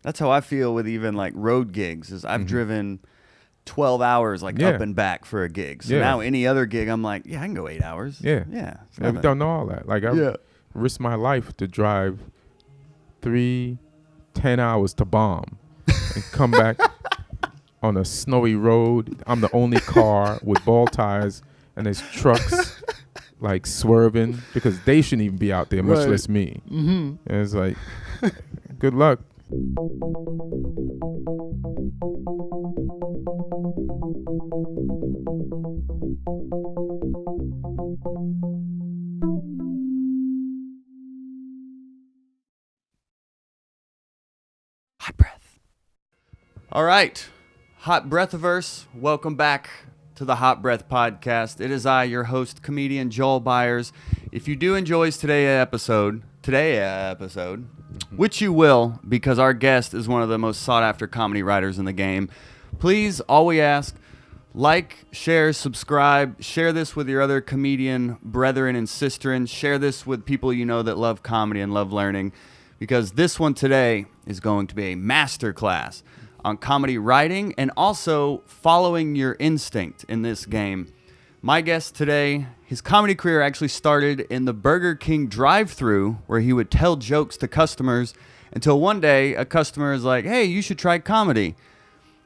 That's how I feel with even like road gigs. Is I've driven 12 hours like up and back for a gig. So now any other gig, I'm like, I can go 8 hours. Yeah. I've done all that. Like I risked my life to drive 10 hours to bomb and come back on a snowy road. I'm the only car with ball tires, and there's trucks like swerving because they shouldn't even be out there, much less me. And it's like, good luck. Hot breath. All right. Hot Breathiverse, welcome back to the Hot Breath Podcast. It is I, your host, comedian Joel Byars. If you do enjoy today's episode, which you will because our guest is one of the most sought-after comedy writers in the game, please, all we ask, like, share, subscribe, share this with your other comedian brethren and sisterin, share this with people you know that love comedy and love learning, because this one today is going to be a masterclass on comedy writing and also following your instinct in this game. My guest today, his comedy career actually started in the Burger King drive-thru where he would tell jokes to customers until one day a customer is like, hey, you should try comedy.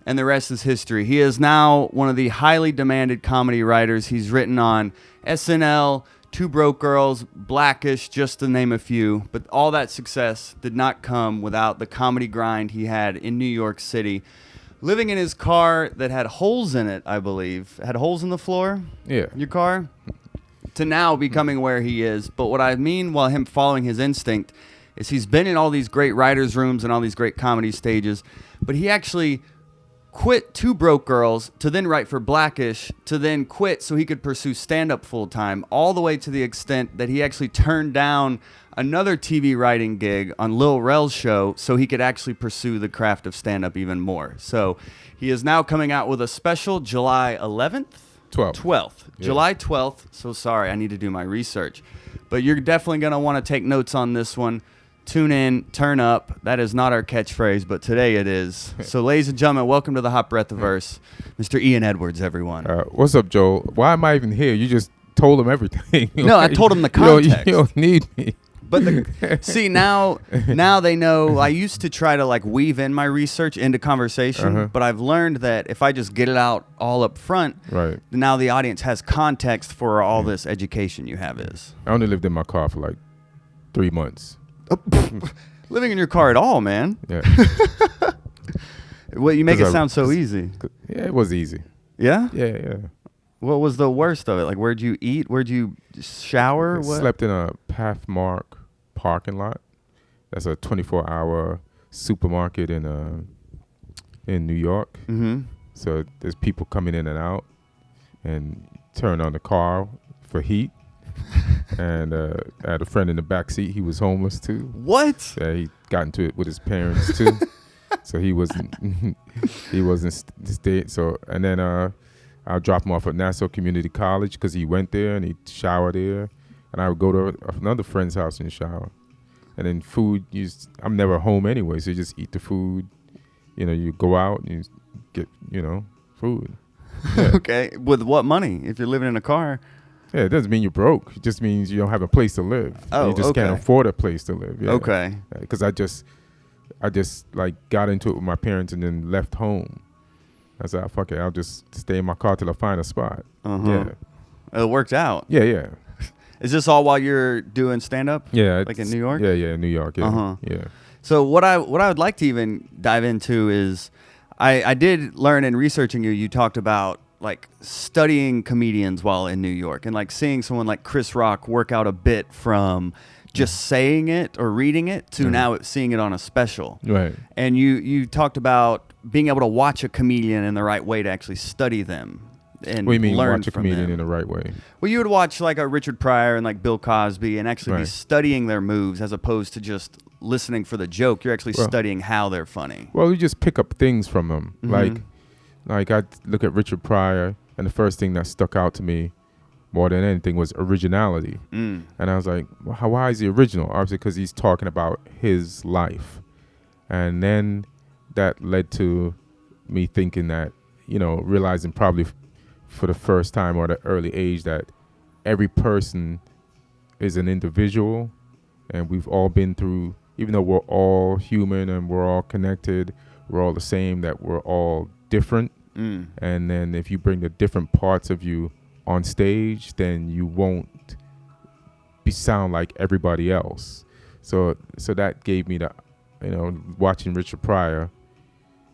And the rest is history. He is now one of the highly demanded comedy writers. He's written on SNL, Two Broke Girls, Blackish, just to name a few. But all that success did not come without the comedy grind he had in New York City. Living in his car that had holes in it, I believe. Had holes in the floor? Yeah. Your car? To now becoming where he is. But what I mean while him following his instinct is he's been in all these great writers' rooms and all these great comedy stages. But he actually quit Two Broke Girls to then write for Blackish, to then quit so he could pursue stand-up full-time, all the way to the extent that he actually turned down another TV writing gig on Lil Rel's show so he could actually pursue the craft of stand-up even more. So he is now coming out with a special July 11th? 12th. Yeah. July 12th. So sorry, I need to do my research. But you're definitely going to want to take notes on this one. Tune in, turn up. That is not our catchphrase, but today it is. So, ladies and gentlemen, welcome to the Hot Breathiverse. Mr. Ian Edwards, everyone. What's up, Joel? Why am I even here? You just told him everything. No, I told him the context. You don't need me. But see, now they know. I used to try to like weave in my research into conversation, but I've learned that if I just get it out all up front, now the audience has context for all this education you have is. I only lived in my car for like 3 months. Living in your car at all, man. Yeah. Well, you make it sound so easy. Yeah, it was easy. Yeah? Yeah. What was the worst of it? Like, where'd you eat? Where'd you shower? I slept in a Pathmark parking lot. That's a 24-hour supermarket in New York. Mm-hmm. So there's people coming in and out, and turn on the car for heat. And I had a friend in the back seat. He was homeless too. What? Yeah, he got into it with his parents too. So he wasn't staying. So and then I'll drop him off at Nassau Community College because he went there and he showered there. And I would go to another friend's house and shower. And then food, I'm never home anyway, so you just eat the food. You know, you go out and you get food. Yeah. Okay, with what money? If you're living in a car. Yeah, it doesn't mean you're broke. It just means you don't have a place to live. Oh, you just can't afford a place to live. Yeah. Okay. Because I just like got into it with my parents and then left home. I said, fuck it, I'll just stay in my car till I find a spot. Yeah. It worked out. Yeah. Is this all while you're doing stand-up? Yeah. Like in New York? Yeah, in New York. Yeah. Yeah. So what I would like to even dive into is I did learn in researching you talked about like studying comedians while in New York and like seeing someone like Chris Rock work out a bit from just saying it or reading it to now seeing it on a special. Right. And you talked about being able to watch a comedian in the right way to actually study them and what do you mean learn watch a from comedian them. in the right way? Well, you would watch like a Richard Pryor and like Bill Cosby and actually be studying their moves as opposed to just listening for the joke. You're actually studying how they're funny. Well, you just pick up things from them. Mm-hmm. Like I look at Richard Pryor, and the first thing that stuck out to me more than anything was originality. And I was like, well, why is he original? Obviously because he's talking about his life. And then that led to me thinking that, realizing probably for the first time or at an early age that every person is an individual, and we've all been through, even though we're all human and we're all connected, we're all the same, that we're all different. And then if you bring the different parts of you on stage, then you won't sound like everybody else. So that gave me the, watching Richard Pryor,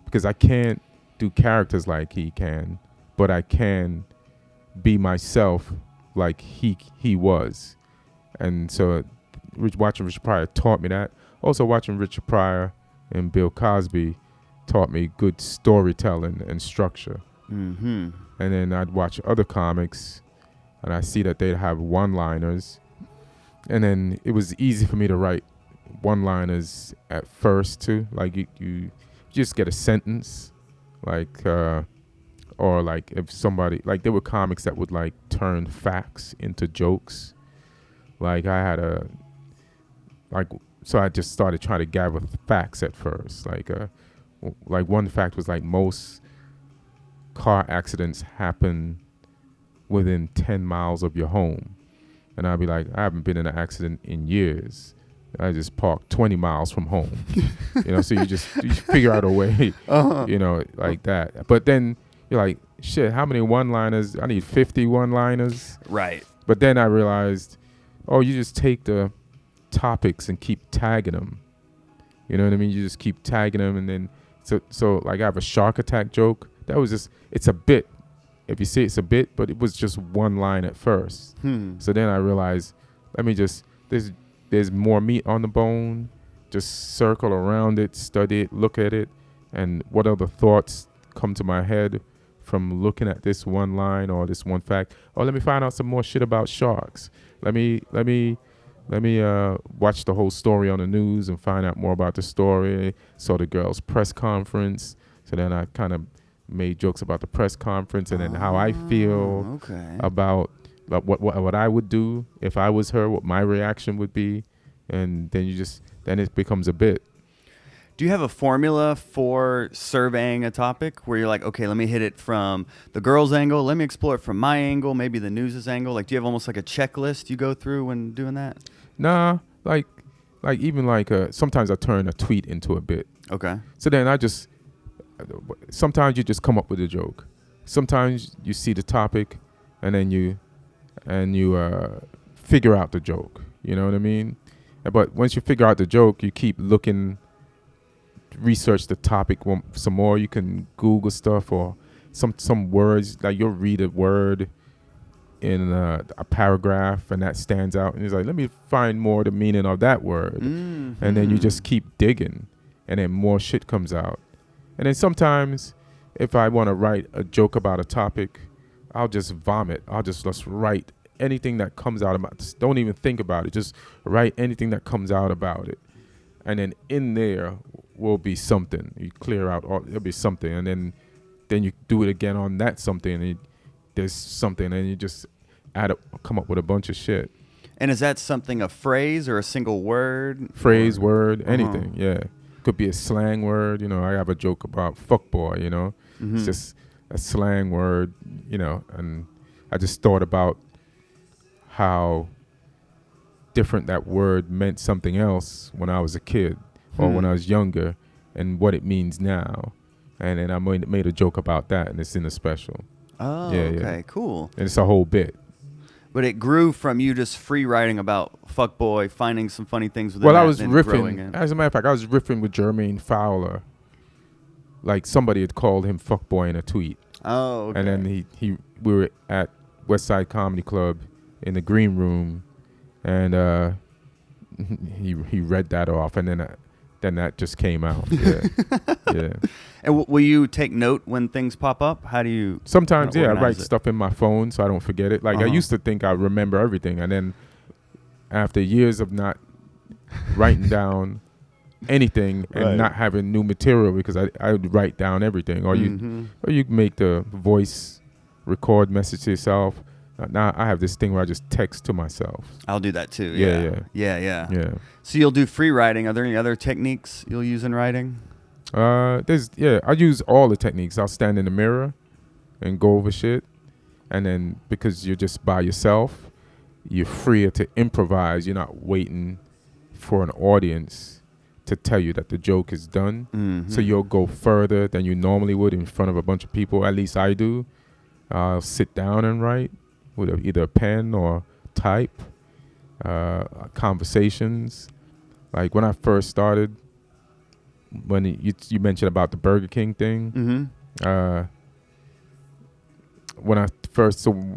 because I can't do characters like he can, but I can be myself like he was. And so watching Richard Pryor taught me that. Also watching Richard Pryor and Bill Cosby taught me good storytelling and structure. And then I'd watch other comics, and I see that they'd have one-liners. And then it was easy for me to write one-liners at first too. Like you just get a sentence, like or like if somebody, like there were comics that would like turn facts into jokes. Like I had so I just started trying to gather facts at first. Like one fact was like most car accidents happen within 10 miles of your home. And I'd be like, I haven't been in an accident in years. I just parked 20 miles from home. So you figure out a way, like that. But then you're like, shit, how many one-liners? I need 50 one-liners. Right. But then I realized, you just take the topics and keep tagging them. You know what I mean? You just keep tagging them. And then, so like I have a shark attack joke. That was just, it's a bit. If you see it's a bit, but it was just one line at first. So then I realized, let me just, there's more meat on the bone. Just circle around it, study it, look at it, and what other thoughts come to my head from looking at this one line or this one fact. Let me find out some more shit about sharks. Let me watch the whole story on the news and find out more about the story. Saw the girl's press conference. So then I kind of made jokes about the press conference and then how I feel about what I would do if I was her, what my reaction would be. And then it becomes a bit. Do you have a formula for surveying a topic where you're like, okay, let me hit it from the girl's angle, let me explore it from my angle, maybe the news's angle? Like, do you have almost like a checklist you go through when doing that? Nah, like even like sometimes I turn a tweet into a bit. Okay. So then sometimes you just come up with a joke. Sometimes you see the topic and then you figure out the joke. You know what I mean? But once you figure out the joke, you keep looking, research the topic some more. You can Google stuff or some words. Like you'll read a word in a paragraph and that stands out. And it's like, let me find more the meaning of that word. And then you just keep digging and then more shit comes out. And then sometimes if I want to write a joke about a topic, I'll just vomit. Let's write anything that comes out about this. Don't even think about it. Just write anything that comes out about it. And then in there will be something. You clear out, there'll be something. And then you do it again on that something. And there's something. And you just come up with a bunch of shit. And is that something, a phrase or a single word? Phrase, word, anything, yeah. Could be a slang word. I have a joke about fuckboy, It's just a slang word, and I just thought about how different that word meant something else when I was a kid or when I was younger and what it means now. And then I made a joke about that, and it's in the special. Oh, okay, cool. And it's a whole bit. But it grew from you just free writing about fuckboy, finding some funny things within I was riffing. As a matter of fact, I was riffing with Jermaine Fowler. Like somebody had called him fuckboy in a tweet. Oh, okay. And then we were at West Side Comedy Club in the green room, and he read that off, and then that just came out. Yeah, yeah. And will you take note when things pop up? How do you? Sometimes, I write stuff in my phone so I don't forget it. Like I used to think I remember everything, and then after years of not writing down anything and not having new material, because I would write down everything, or you make the voice record message to yourself, Now I have this thing where I just text to myself. I'll do that too. Yeah. Yeah. So you'll do free writing. Are there any other techniques you'll use in writing? I use all the techniques. I'll stand in the mirror and go over shit, and then because you're just by yourself, you're freer to improvise. You're not waiting for an audience to tell you that the joke is done. Mm-hmm. So you'll go further than you normally would in front of a bunch of people. At least I do. I'll sit down and write with either a pen or type. Conversations. Like when I first started, when you mentioned about the Burger King thing. Mm-hmm.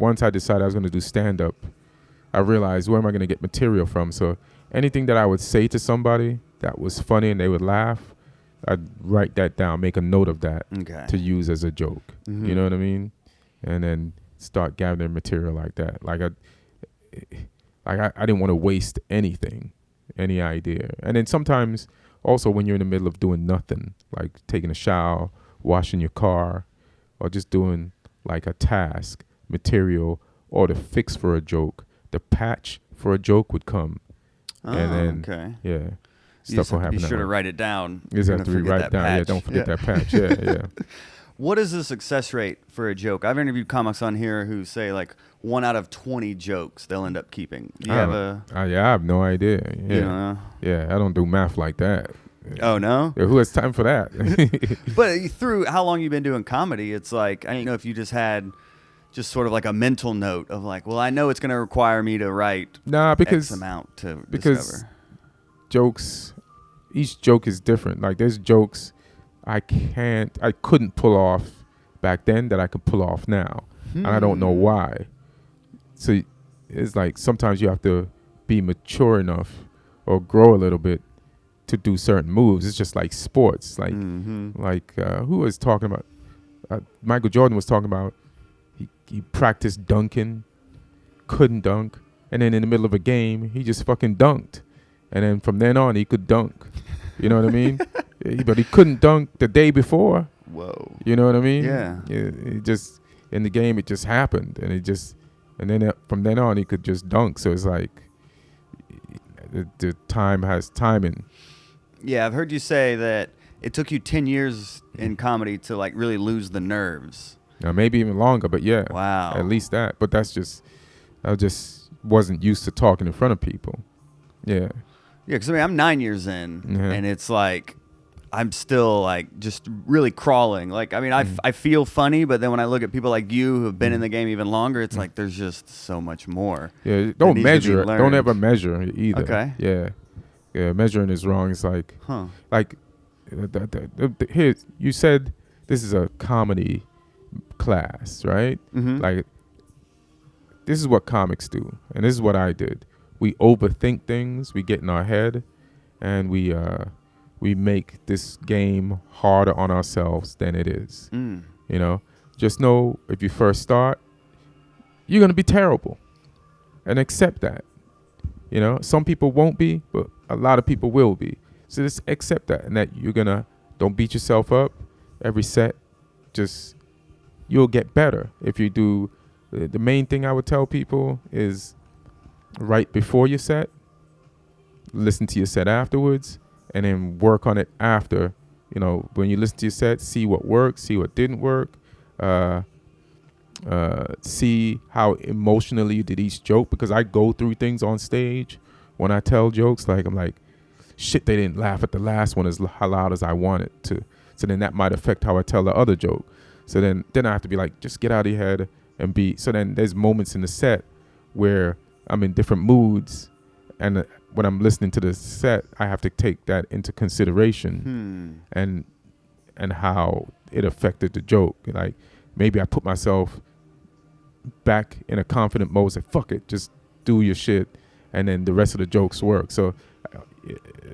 Once I decided I was going to do stand-up, I realized, where am I going to get material from? So anything that I would say to somebody that was funny and they would laugh, I'd write that down, make a note of that to use as a joke. Mm-hmm. You know what I mean? And then start gathering material like that. Like I didn't want to waste anything, any idea. And then sometimes also when you're in the middle of doing nothing, like taking a shower, washing your car, or just doing like a task, material, or the fix for a joke, the patch for a joke would come. And then, stuff will happen. Be sure to write it down. You have to rewrite it down. Patch. Yeah, don't forget that patch. Yeah. What is the success rate for a joke? I've interviewed comics on here who say like 1 out of 20 jokes they'll end up keeping. Do you have a? I have no idea. Yeah. Yeah, I don't do math like that. Oh no? Yeah, who has time for that? But through how long you've been doing comedy, it's like I don't know if you just had just sort of like a mental note of like, well, I know it's going to require me to write X amount to discover. Each joke is different. Like there's jokes I couldn't pull off back then that I could pull off now. And I don't know why. So it's like sometimes you have to be mature enough or grow a little bit to do certain moves. It's just like sports. Like who was talking about? Michael Jordan was talking about he practiced dunking, couldn't dunk, and then in the middle of a game he just fucking dunked, and then from then on he could dunk. You know what I mean? But he couldn't dunk the day before. Whoa. You know what I mean? Yeah. It just in the game it just happened, and then from then on he could just dunk. So it's like the time has timing. Yeah, I've heard you say that it took you 10 years in comedy to like really lose the nerves. Maybe even longer, but yeah. Wow. At least that. But I just wasn't used to talking in front of people. Yeah. Yeah, because I mean, I'm 9 years in, and it's like I'm still like just really crawling. Like, I mean, I feel funny, but then when I look at people like you who have been in the game even longer, it's like there's just so much more. Yeah, don't ever measure either. Okay. Yeah, measuring is wrong. It's like, like here you said this is a comedy class, right? Mm-hmm. Like this is what comics do, and this is what I did. We overthink things, we get in our head, and we make this game harder on ourselves than it is. You know, just know if you first start, you're gonna be terrible, and accept that. You know, some people won't be, but a lot of people will be. So just accept that, and that don't beat yourself up. Every set, you'll get better if you do. The main thing I would tell people is right before your set, listen to your set afterwards, and then work on it after. You know, when you listen to your set, see what worked, see what didn't work, see how emotionally you did each joke, because I go through things on stage when I tell jokes. Like I'm like, shit, they didn't laugh at the last one as loud as I wanted to. So then that might affect how I tell the other joke. So then I have to be like, just get out of your head and be. So then there's moments in the set where I'm in different moods, and when I'm listening to the set, I have to take that into consideration and how it affected the joke. Like maybe I put myself back in a confident mode, say fuck it, just do your shit, and then the rest of the jokes work. So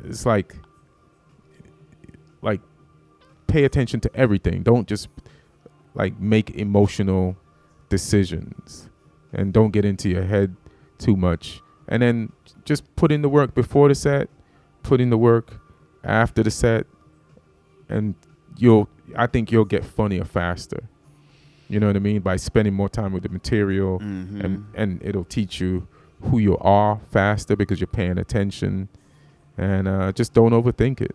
it's like pay attention to everything. Don't just like make emotional decisions, and don't get into your head too much. And then just put in the work before the set, put in the work after the set, and I think you'll get funnier faster. You know what I mean? By spending more time with the material, and it'll teach you who you are faster because you're paying attention, and just don't overthink it.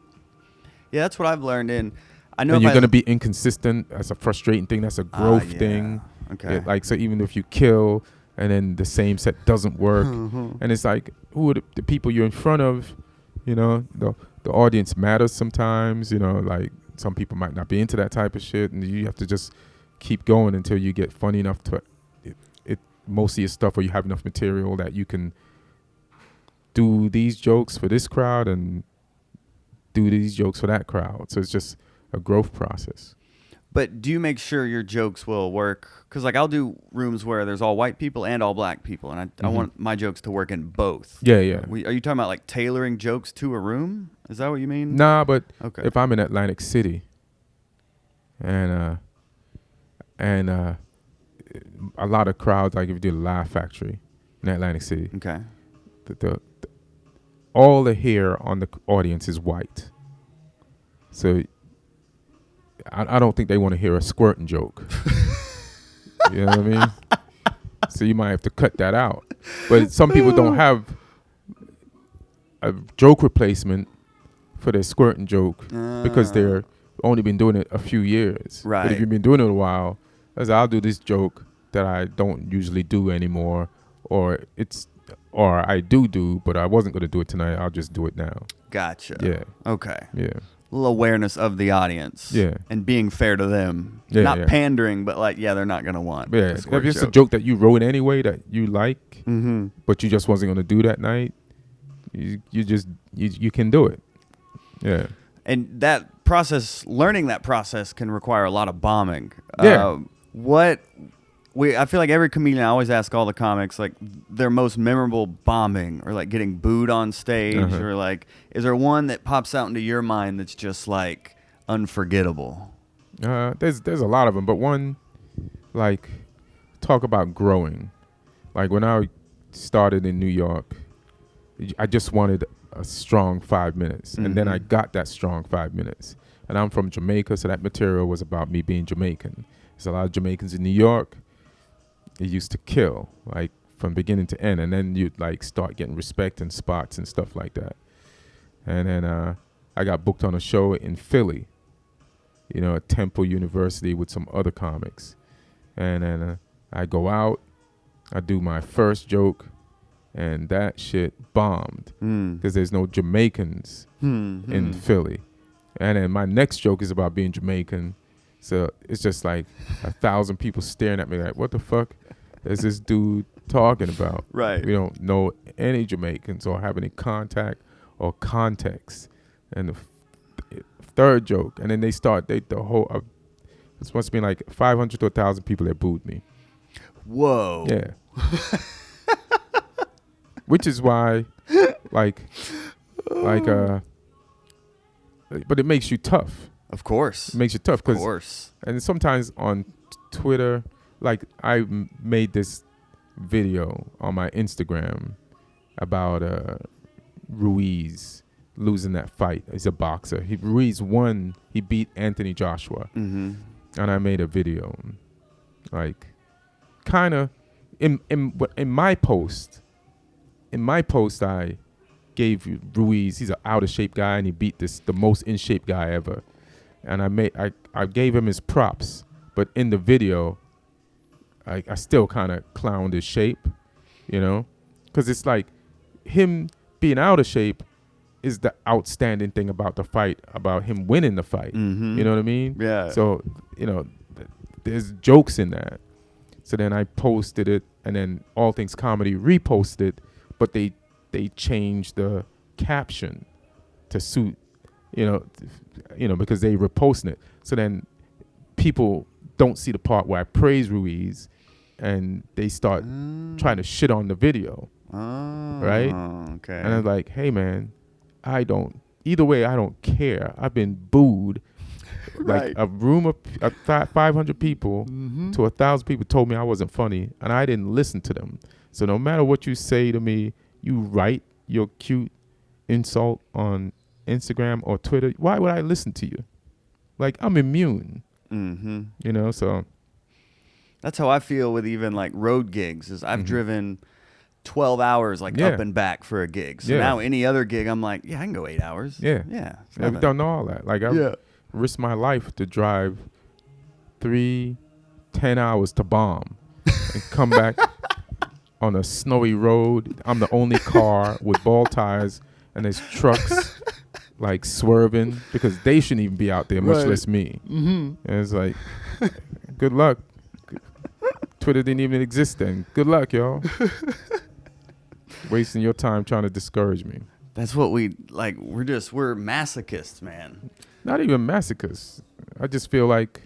Yeah, that's what I've learned. I know and you're going to be inconsistent. That's a frustrating thing. That's a growth thing. Okay. Like, so even if you kill and then the same set doesn't work, and it's like, who are the people you're in front of? You know, the audience matters sometimes. You know, like some people might not be into that type of shit, and you have to just keep going until you get funny enough to it most of your stuff, or you have enough material that you can do these jokes for this crowd and do these jokes for that crowd. So it's just a growth process. But do you make sure your jokes will work? Because like I'll do rooms where there's all white people and all black people, and I want my jokes to work in both. Yeah. Are you talking about like tailoring jokes to a room? Is that what you mean? Nah, but okay. If I'm in Atlantic City and a lot of crowds, like if you do the Laugh Factory in Atlantic City, okay, all the hair on the audience is white. So I don't think they want to hear a squirting joke. You know what I mean? So you might have to cut that out. But some people don't have a joke replacement for their squirting joke because they're only been doing it a few years. Right. But if you've been doing it a while, I'll do this joke that I don't usually do anymore, or I do, but I wasn't going to do it tonight. I'll just do it now. Gotcha. Yeah. Okay. Yeah. A little awareness of the audience. Yeah. And being fair to them. Yeah, not pandering, but like, they're not going to want. Yeah. If it's a joke that you wrote anyway that you like, but you just wasn't going to do that night, you can do it. Yeah. And that process, learning that process can require a lot of bombing. Yeah. I feel like every comedian, I always ask all the comics, like, their most memorable bombing or, like, getting booed on stage or, like, is there one that pops out into your mind that's just, like, unforgettable? There's a lot of them, but one, like, talk about growing. Like, when I started in New York, I just wanted a strong 5 minutes, and then I got that strong 5 minutes. And I'm from Jamaica, so that material was about me being Jamaican. There's a lot of Jamaicans in New York. It used to kill, like, from beginning to end, and then you'd, like, start getting respect and spots and stuff like that. And then I got booked on a show in Philly, you know, at Temple University with some other comics. And then I go out, I do my first joke, and that shit bombed because there's no Jamaicans in Philly. And then my next joke is about being Jamaican. So it's just like 1,000 people staring at me like, what the fuck is this dude talking about? Right. We don't know any Jamaicans or have any contact or context. And the third joke, and then this must have been like 500 to 1,000 people that booed me. Whoa. Yeah. Which is why, but it makes you tough. Of course. It makes you tough. Of course. And sometimes on Twitter, like I made this video on my Instagram about Ruiz losing that fight. He's a boxer. Ruiz won. He beat Anthony Joshua. And I made a video, like, kind of in my post. In my post, I gave Ruiz. He's an out of shape guy, and he beat the most in shape guy ever. And I gave him his props, but in the video, I still kind of clowned his shape, you know, because it's like him being out of shape is the outstanding thing about the fight, about him winning the fight. You know what I mean? Yeah. So, you know, there's jokes in that. So then I posted it, and then All Things Comedy reposted it, but they changed the caption to suit, you know, because they reposting it. So then people don't see the part where I praise Ruiz, and they start trying to shit on the video. Right? Okay. And I'm like, hey man, either way, I don't care. I've been booed. Like a room of 500 people to 1,000 people told me I wasn't funny, and I didn't listen to them. So no matter what you say to me, you write your cute insult on Instagram or Twitter, why would I listen to you? Like, I'm immune. You know, so That's how I feel with even like road gigs. Is I've driven 12 hours like up and back for a gig. So now any other gig, I'm like, yeah, I can go 8 hours. Yeah. I've done all that. Like I risked my life to drive 10 hours to bomb and come back on a snowy road. I'm the only car with ball tires, and there's trucks like swerving because they shouldn't even be out there, much less me. And it's like, good luck. Twitter didn't even exist then. Good luck, y'all. Wasting your time trying to discourage me. That's what we like. We're masochists, man. Not even masochists. I just feel like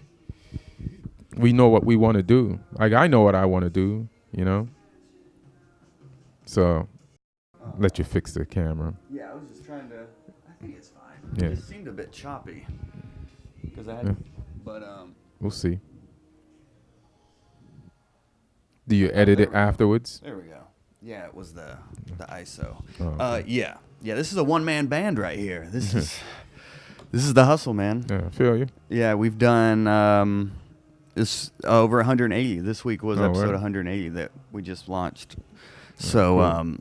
we know what we want to do. Like I know what I want to do, you know? So let you fix the camera. Yeah, I was just trying to, I think it's fine. Yeah. It seemed a bit choppy. Because I had, but we'll see. Do you edit it afterwards? There we go. Yeah, it was the ISO. Yeah, this is a one-man band right here. This is the hustle, man. Yeah, I feel you. Yeah, we've done this over 180. This week was episode 180 that we just launched. So cool.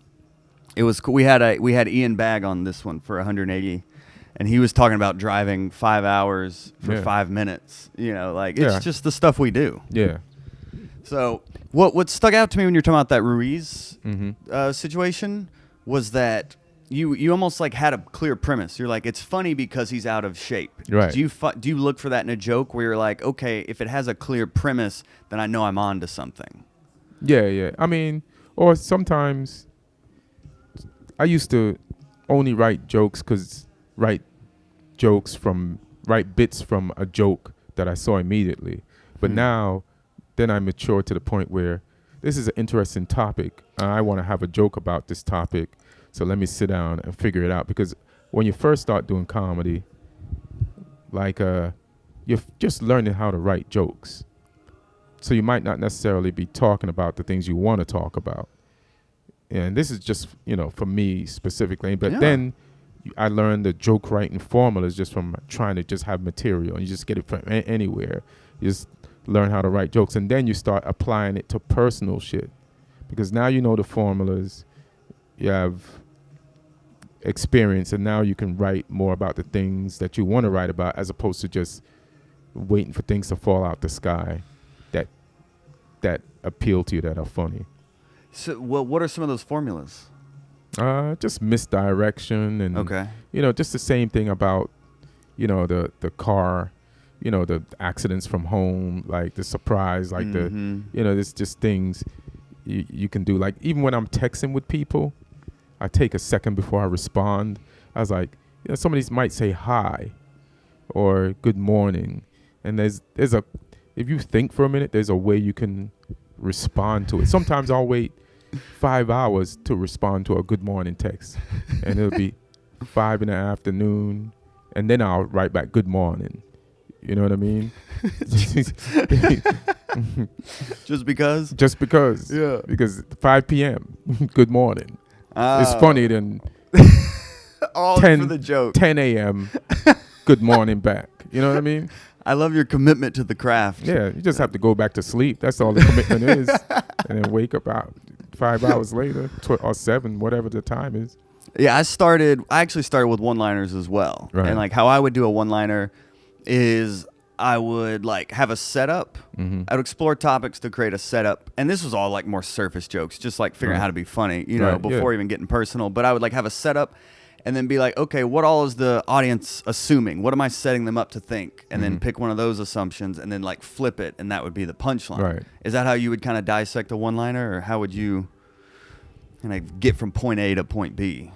It was cool. We had Ian Bagg on this one for 180, and he was talking about driving 5 hours for 5 minutes. You know, like it's just the stuff we do. Yeah. So what stuck out to me when you're talking about that Ruiz situation was that you almost like had a clear premise. You're like, it's funny because he's out of shape. Right. Do you look for that in a joke where you're like, okay, if it has a clear premise, then I know I'm on to something? Yeah. I mean, or sometimes I used to only write bits from a joke that I saw immediately. But now, then I matured to the point where this is an interesting topic. I want to have a joke about this topic. So let me sit down and figure it out. Because when you first start doing comedy, like you're just learning how to write jokes. So you might not necessarily be talking about the things you want to talk about. And this is just, for me specifically. But then I learned the joke writing formulas just from trying to just have material. And you just get it from anywhere. You just learn how to write jokes. And then you start applying it to personal shit. Because now you know the formulas. You have experience, and now you can write more about the things that you want to write about, as opposed to just waiting for things to fall out the sky that appeal to you, that are funny. So, what are some of those formulas? Just misdirection and just the same thing about the car, the accidents from home, like the surprise, like there's just things you can do. Like even when I'm texting with people, I take a second before I respond. I was like, some of these might say hi or good morning. And there's if you think for a minute, there's a way you can respond to it. Sometimes I'll wait 5 hours to respond to a good morning text. And it'll be 5 in the afternoon. And then I'll write back good morning. You know what I mean? Just because? Just because. Yeah. Because 5 p.m., good morning. It's funny than all 10, for the joke. 10 a.m., good morning back. You know what I mean? I love your commitment to the craft. Yeah, you just have to go back to sleep. That's all the commitment is. And then wake up out 5 hours later, or 7, whatever the time is. Yeah, I actually started with one-liners as well. Right. And like how I would do a one-liner is I would like have a setup. I would explore topics to create a setup. And this was all like more surface jokes, just like figuring out how to be funny, before even getting personal. But I would like have a setup and then be like, okay, what all is the audience assuming? What am I setting them up to think? And then pick one of those assumptions and then like flip it, and that would be the punchline. Right. Is that how you would kind of dissect a one-liner, or how would you kind of get from point A to point B?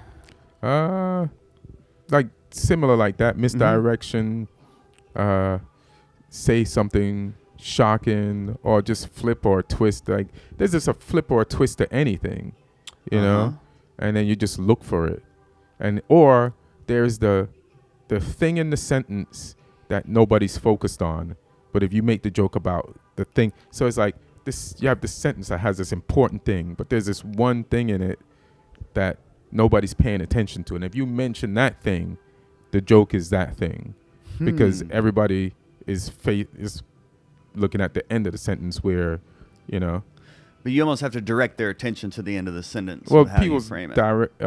Like similar like that, misdirection, say something shocking, or just flip or twist. Like there's just a flip or a twist to anything, you know, and then you just look for it. Or there's the thing in the sentence that nobody's focused on, but if you make the joke about the thing, so it's like this, you have this sentence that has this important thing, but there's this one thing in it that nobody's paying attention to. And if you mention that thing, the joke is that thing, because everybody is looking at the end of the sentence where you know. But you almost have to direct their attention to the end of the sentence. Well, with how you people's frame it. direct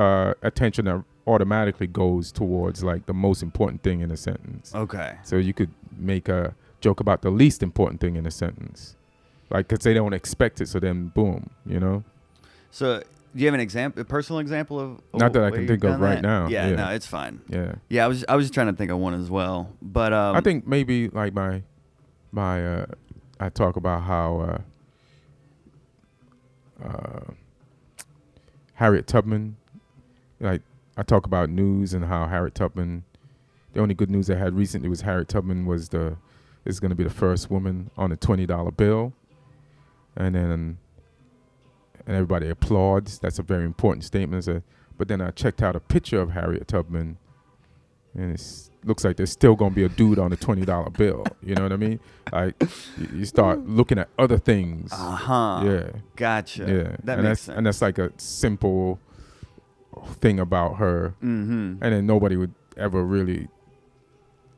attention automatically goes towards like the most important thing in a sentence. Okay. So you could make a joke about the least important thing in a sentence, like because they don't expect it. So then, boom, you know. So do you have an example, a personal example of? Not that I where can you've think of done right that? now. Yeah, Yeah. no, it's fine. Yeah. Yeah, I was just trying to think of one as well, but I think maybe like my I talk about how Harriet Tubman, like I talk about news and how Harriet Tubman, the only good news I had recently was Harriet Tubman is going to be the first woman on a $20 bill, and everybody applauds. That's a very important statement. But then I checked out a picture of Harriet Tubman, and it looks like there's still going to be a dude on a $20 bill. You know what I mean? Like you start looking at other things. Yeah. Gotcha. Yeah. That makes sense. And that's like a simple thing about her. Mm-hmm. And then nobody would ever really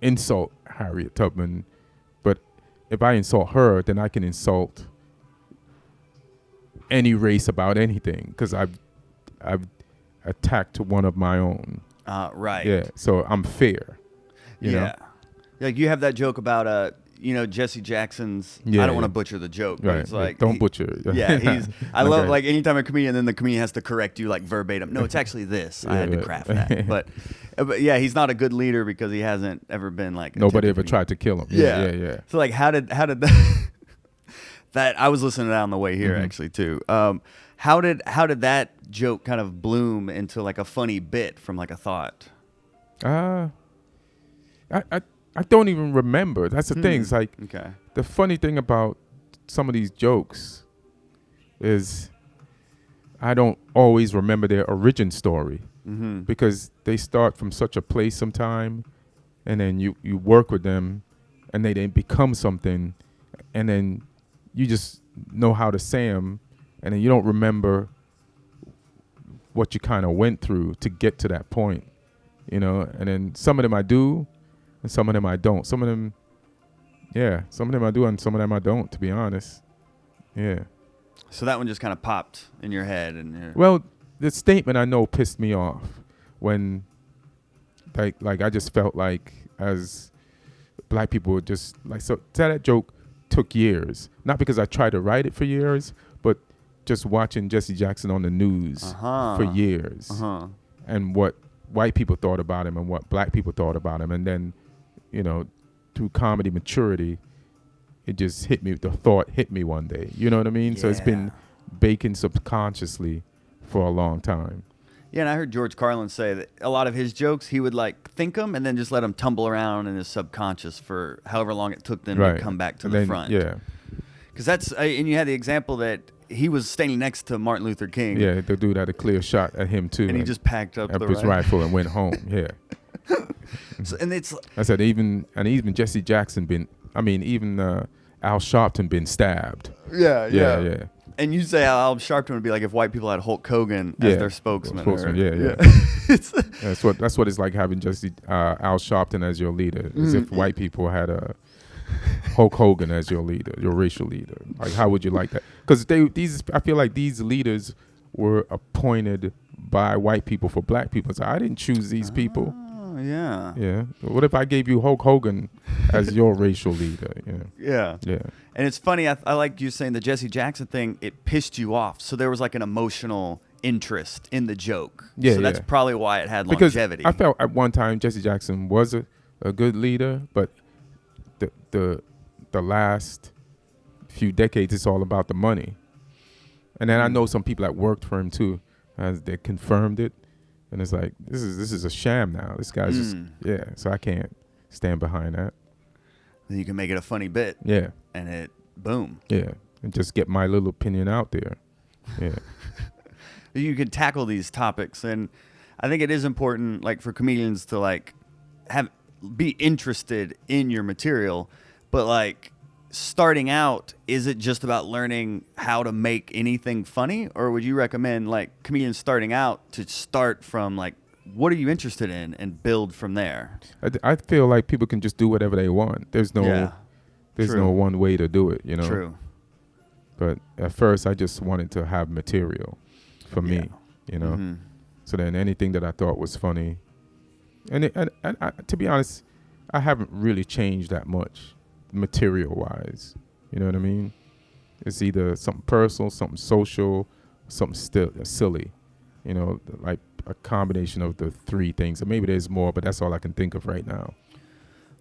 insult Harriet Tubman. But if I insult her, then I can insult any race about anything because I've attacked one of my own. Right. Yeah. So I'm fair. You know? Like you have that joke about Jesse Jackson's. Yeah, I don't want to butcher the joke, but Right. it's like Don't butcher it. Yeah, I love Okay. like anytime a comedian, then the comedian has to correct you like verbatim. No, it's actually this. I had to craft that, but yeah, he's not a good leader because he hasn't ever been like Nobody attempted ever to be- tried to kill him. Yeah. Yeah. So like, how did that? That I was listening to that on the way here Mhm. actually too. How did that joke kind of bloom into like a funny bit from like a thought? I don't even remember. That's the thing. It's like Okay. the funny thing about some of these jokes is I don't always remember their origin story Mm-hmm. because they start from such a place sometime, and then you work with them, and they then become something, and then you just know how to say them, and then you don't remember what you kind of went through to get to that point, you know. And then some of them I do, and some of them I don't. Some of them I do, and some of them I don't, to be honest. Yeah. So that one just kind of popped in your head, and Well, the statement I know pissed me off when, like I just felt like as black people were just like, so that joke took years. Not because I tried to write it for years, but just watching Jesse Jackson on the news for years and what white people thought about him and what black people thought about him. And then, through comedy maturity, it just hit me. The thought hit me one day. You know what I mean? So it's been baking subconsciously for a long time. Yeah, and I heard George Carlin say that a lot of his jokes, he would like think them and then just let them tumble around in his subconscious for however long it took them to come back to the front. Yeah. Because that's, and you had the example that he was standing next to Martin Luther King. Yeah, the dude had a clear shot at him too. And he just packed up his rifle and went home. Yeah. So, and it's, I said even Jesse Jackson even Al Sharpton been stabbed. Yeah. And you say Al Sharpton would be like if white people had Hulk Hogan as their spokesman. Yeah. That's what it's like having Jesse Al Sharpton as your leader. As if white people had a Hulk Hogan as your leader, your racial leader. Like, how would you like that? Because I feel like these leaders were appointed by white people for black people. So I didn't choose these people. Oh, yeah. Yeah. What if I gave you Hulk Hogan as your racial leader? Yeah. Yeah. And it's funny. I like you saying the Jesse Jackson thing. It pissed you off. So there was like an emotional interest in the joke. Yeah. So that's probably why it had because longevity. I felt at one time Jesse Jackson was a good leader, but the last few decades it's all about the money. And then I know some people that worked for him too, as they confirmed it. And it's like, this is a sham now. This guy's just so I can't stand behind that. Then you can make it a funny bit. Yeah. And it boom. Yeah. And just get my little opinion out there. Yeah. You can tackle these topics, and I think it is important, like for comedians to like be interested in your material, but like starting out, is it just about learning how to make anything funny, or would you recommend like comedians starting out to start from like what are you interested in and build from there? I feel like people can just do whatever they want. There's no one way to do it, True. But at first, I just wanted to have material for me, you know. Mm-hmm. So then anything that I thought was funny, and I, to be honest, I haven't really changed that much material-wise. You know what I mean? It's either something personal, something social, something still silly. You know, like a combination of the three things. And maybe there's more, but that's all I can think of right now.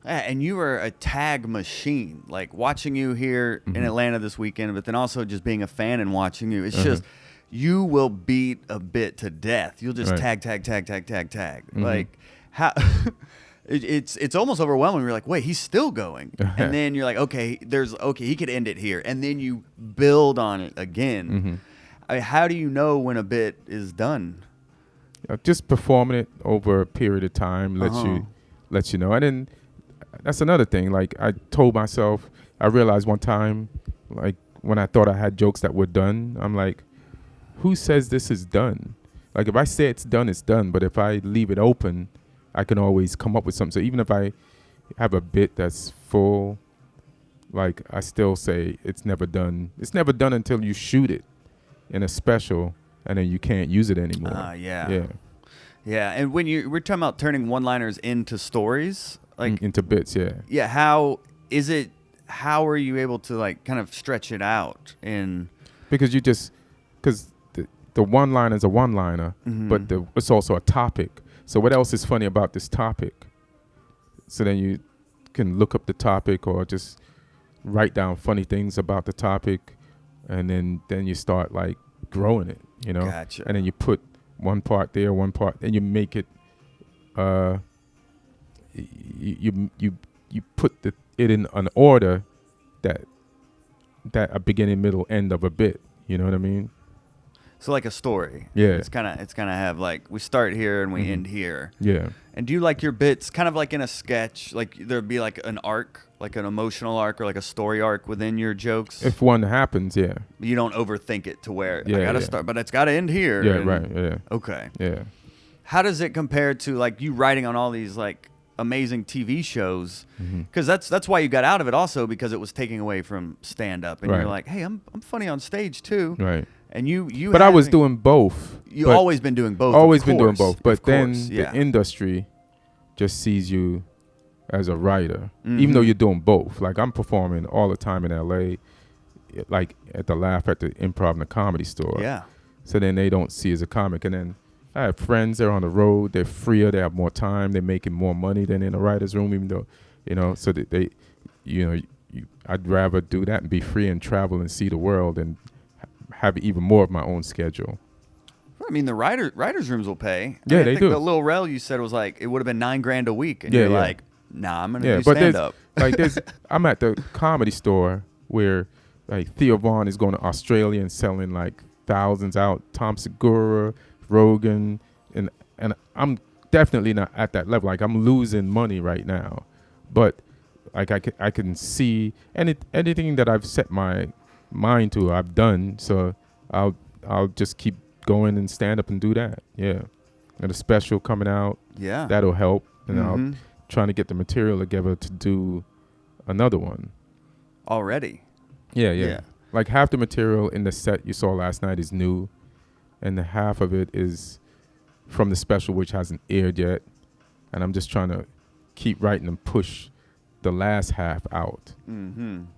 And you were a tag machine, like watching you here in Atlanta this weekend, but then also just being a fan and watching you. It's just, you will beat a bit to death. You'll just tag. Like, how... It's almost overwhelming. You're like, wait, he's still going, and then you're like, okay, he could end it here, and then you build on it again. I mean, how do you know when a bit is done? Just performing it over a period of time lets you know. And then that's another thing. Like I told myself, I realized one time, like when I thought I had jokes that were done, I'm like, who says this is done? Like if I say it's done, it's done. But if I leave it open, I can always come up with something. So even if I have a bit that's full, like I still say it's never done. It's never done until you shoot it in a special, and then you can't use it anymore. Yeah. And when we're talking about turning one-liners into stories, like into bits, yeah. How are you able to like kind of stretch it out in? Because the one-liner is a one-liner, but it's also a topic. So what else is funny about this topic? So then you can look up the topic or just write down funny things about the topic, and then you start like growing it, you know. Gotcha. And then you put one part there, one part, and you make it. You put it in an order that a beginning, middle, end of a bit. You know what I mean? So like a story. Yeah. It's kind of have like we start here and we end here. Yeah. And do you like your bits kind of like in a sketch, like there'd be like an arc, like an emotional arc or like a story arc within your jokes? If one happens, yeah. You don't overthink it to where I Yeah, gotta start, but it's gotta end here. Yeah, right. Yeah. Okay. Yeah. How does it compare to like you writing on all these like amazing TV shows? Because that's why you got out of it also, because it was taking away from stand up, and you're like, hey, I'm funny on stage too. Right. And you but I was doing both. You always been doing both. Always been doing both. But then yeah. the industry just sees you as a writer, even though you're doing both. Like I'm performing all the time in LA, like at the Laugh at the Improv and the Comedy Store. Yeah. So then they don't see as a comic. And then I have friends, they're on the road, they're freer, they have more time, they're making more money than in a writer's room, even though, you know, so that they, you know, I'd rather do that and be free and travel and see the world and have even more of my own schedule. I mean, the writers' rooms will pay. Yeah, they do. The Lil Rel you said was like, it would have been $9,000 a week. And you're like, nah, I'm going to do stand-up. Like I'm at the Comedy Store where like Theo Vaughn is going to Australia and selling like thousands out. Tom Segura, Rogan, and I'm definitely not at that level. Like I'm losing money right now. But like I can see anything that I've set my mind to, I've done. So I'll just keep going and stand up and do that. Yeah. And a special coming out. Yeah. That'll help. And I'm trying to get the material together to do another one. Already. Yeah. Like half the material in the set you saw last night is new, and the half of it is from the special, which hasn't aired yet. And I'm just trying to keep writing and push the last half out.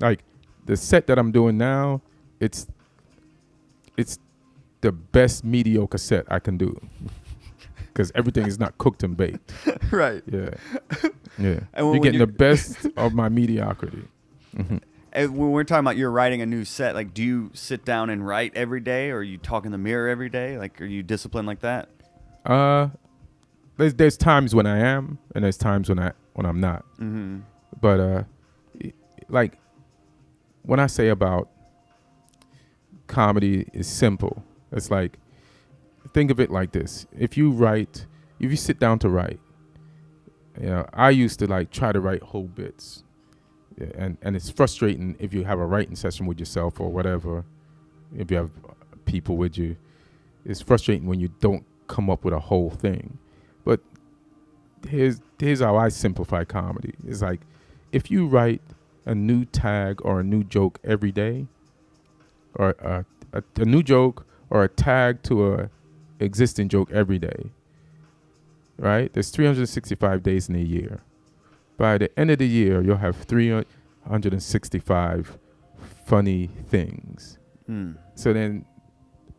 Like the set that I'm doing now, it's the best mediocre set I can do, because everything is not cooked and baked. Right. Yeah. Yeah. And you're getting the best of my mediocrity. And when we're talking about you're writing a new set, like, do you sit down and write every day, or you talk in the mirror every day? Like, are you disciplined like that? There's times when I am, and there's times when I'm not. But like when I say about comedy is simple, it's like, think of it like this: if you sit down to write, you know, I used to like try to write whole bits. Yeah, and it's frustrating if you have a writing session with yourself or whatever. If you have people with you, it's frustrating when you don't come up with a whole thing. But here's how I simplify comedy. It's like, if you write a new tag or a new joke every day, or a new joke or a tag to a existing joke every day. Right? There's 365 days in a year. By the end of the year, you'll have 365 funny things. So then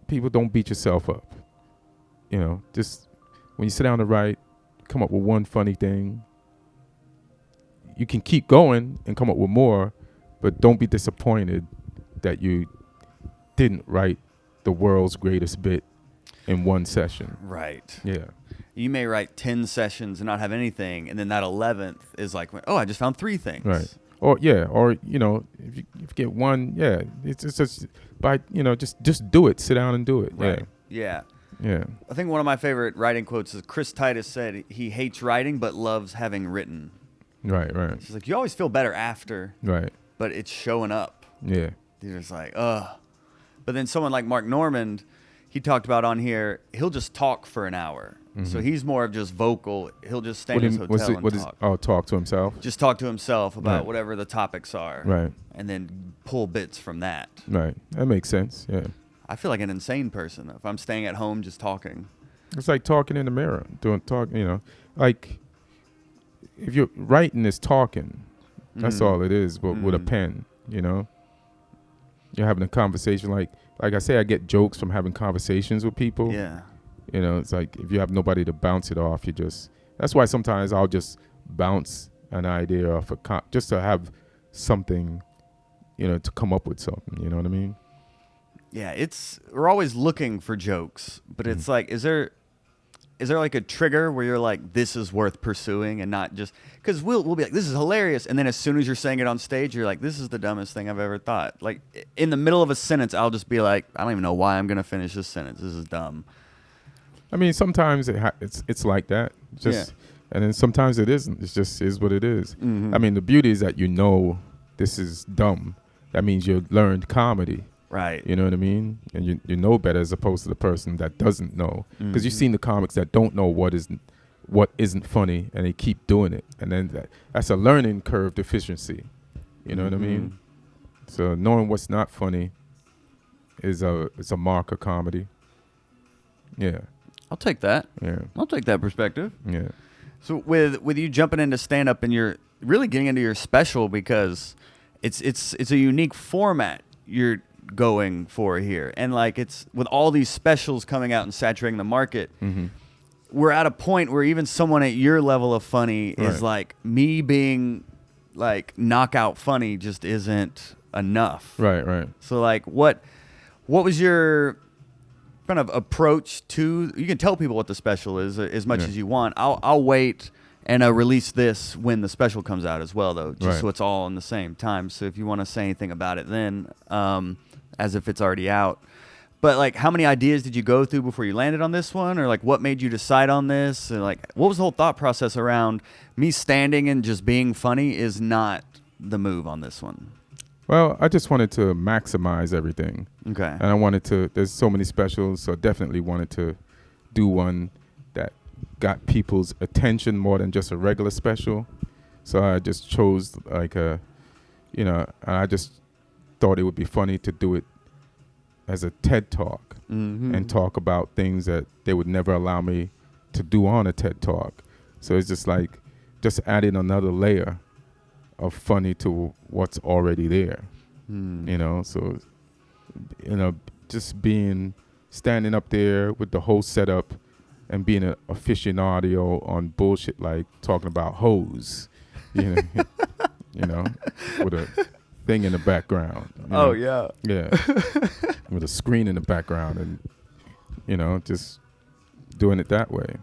people don't beat yourself up. You know, just when you sit down to write, come up with one funny thing. You can keep going and come up with more, but don't be disappointed that you didn't write the world's greatest bit in one session. Right. Yeah. You may write 10 sessions and not have anything, and then that 11th is like, oh, I just found 3 things. Right. Or you know, if you get one, it's just by, you know, just do it. Sit down and do it. Right. Yeah. Yeah. I think one of my favorite writing quotes is Chris Titus said he hates writing but loves having written. Right. She's like, you always feel better after. Right. But it's showing up. Yeah. You're just like, ugh. But then someone like Mark Normand, he talked about on here, he'll just talk for an hour. So he's more of just vocal. He'll just stay in his hotel and talk. Talk to himself? Just talk to himself about whatever the topics are. Right. And then pull bits from that. Right. That makes sense. Yeah. I feel like an insane person if I'm staying at home just talking. It's like talking in the mirror, you know, like if you're writing is talking, that's all it is, but with a pen, you know, you're having a conversation. Like I say, I get jokes from having conversations with people. Yeah. You know, it's like if you have nobody to bounce it off, that's why sometimes I'll just bounce an idea off just to have something, you know, to come up with something, you know what I mean? Yeah, we're always looking for jokes, but it's like, is there like a trigger where you're like, this is worth pursuing, and not just because we'll be like, this is hilarious, and then as soon as you're saying it on stage, you're like, this is the dumbest thing I've ever thought. Like in the middle of a sentence, I'll just be like, I don't even know why I'm gonna finish this sentence. This is dumb. I mean, sometimes it's like that, and then sometimes it isn't. It just is what it is. I mean, the beauty is that you know this is dumb. That means you learned comedy. Right. You know what I mean? And you know better as opposed to the person that doesn't know. Because you've seen the comics that don't know what isn't funny, and they keep doing it. And then that's a learning curve deficiency. You know what I mean? So knowing what's not funny is a mark of comedy. Yeah. I'll take that. Yeah. I'll take that perspective. Yeah. So with you jumping into stand-up, and you're really getting into your special because it's a unique format you're going for here, and like it's with all these specials coming out and saturating the market, we're at a point where even someone at your level of funny is like, me being like knockout funny just isn't enough. Right. So like what was your kind of approach to, you can tell people what the special is as much as you want. I'll wait and release this when the special comes out as well, though, just so it's all in the same time. So if you want to say anything about it then, as if it's already out. But like, how many ideas did you go through before you landed on this one? Or like, what made you decide on this? And like, what was the whole thought process around me standing and just being funny is not the move on this one? Well, I just wanted to maximize everything. Okay. And I wanted to, there's so many specials, so I definitely wanted to do one that got people's attention more than just a regular special. So I just chose like I just thought it would be funny to do it as a TED Talk and talk about things that they would never allow me to do on a TED Talk. So it's just like, just adding another layer of funny to what's already there, you know? So, you know, just standing up there with the whole setup and being an aficionado on bullshit, like talking about hoes, you know, with a thing in the background. Oh, yeah. Yeah. With a screen in the background and, you know, just doing it that way.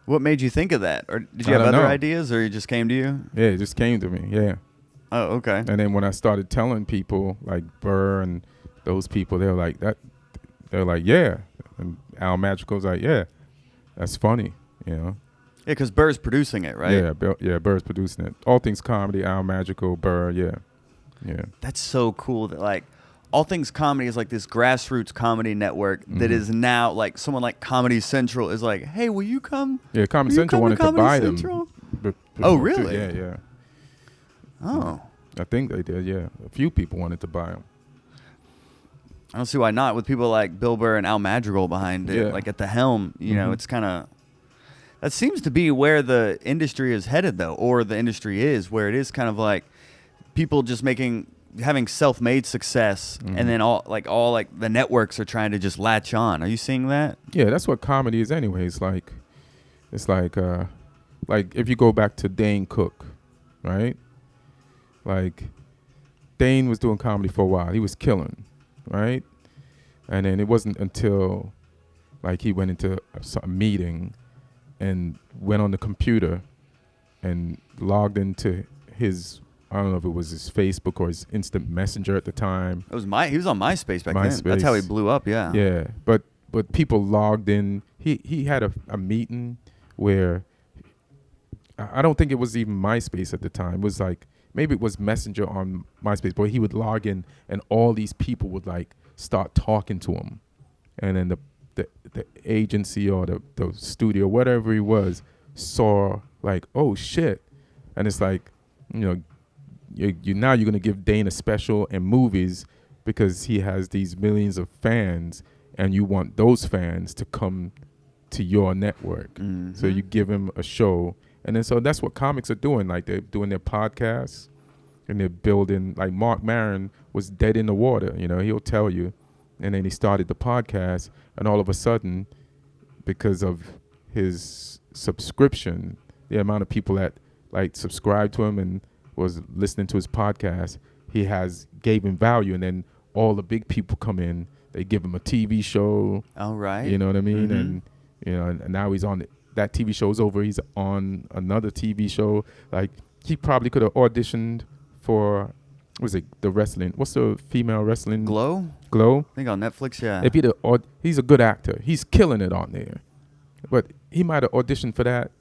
What made you think of that? Or did you have other ideas, or it just came to you? Yeah, it just came to me, yeah. Oh, okay. And then when I started telling people, like Burr and those people, they were like, yeah. And Al Magical's like, yeah, that's funny, you know. Yeah, because Burr's producing it, right? Yeah, Burr's producing it. All Things Comedy, Al Magical, Burr, yeah. That's so cool that, like, All Things Comedy is like this grassroots comedy network that is now like someone like Comedy Central is like, hey, will you come? Yeah, Comedy Central wanted to buy them. Oh, really? Yeah. Oh. I think they did, yeah. A few people wanted to buy them. I don't see why not. With people like Bill Burr and Al Madrigal behind it, like at the helm, you know, it's kind of. That seems to be where the industry is headed, though, or the industry is, where it is kind of like people just having self-made success, and then all the networks are trying to just latch on. Are you seeing that? Yeah, that's what comedy is anyway. It's like if you go back to Dane Cook, right? Like Dane was doing comedy for a while. He was killing, right? And then it wasn't until like he went into a meeting and went on the computer and logged into his, I don't know if it was his Facebook or his instant messenger at the time. He was on MySpace back then. That's how he blew up, yeah. Yeah, but people logged in. He had a meeting where I don't think it was even MySpace at the time. It was like, maybe it was Messenger on MySpace, but he would log in and all these people would like start talking to him. And then the agency or the studio, whatever he was, saw like, oh shit. And it's like, you know, now you're going to give Dane a special in movies because he has these millions of fans and you want those fans to come to your network. So you give him a show. And then so that's what comics are doing. Like they're doing their podcasts and they're building, like Mark Maron was dead in the water, you know, he'll tell you. And then he started the podcast, and all of a sudden, because of his subscription, the amount of people that like subscribed to him and was listening to his podcast, gave him value. And then all the big people come in, they give him a TV show. All right. You know what I mean? And you know, and now he's on that TV show's over. He's on another TV show. Like he probably could have auditioned for. Was it the wrestling? What's the female wrestling? Glow? I think on Netflix, yeah. If he's a good actor. He's killing it on there. But he might have auditioned for that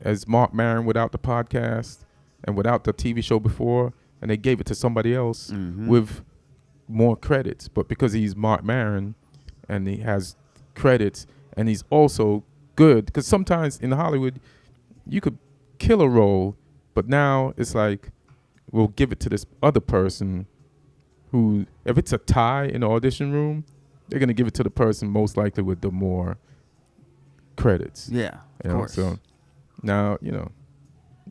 as Mark Maron without the podcast and without the TV show before, and they gave it to somebody else with more credits. But because he's Mark Maron and he has credits and he's also good, because sometimes in Hollywood you could kill a role, but now it's like, we'll give it to this other person who, if it's a tie in the audition room, they're going to give it to the person most likely with the more credits. Yeah, of course. So now, you know,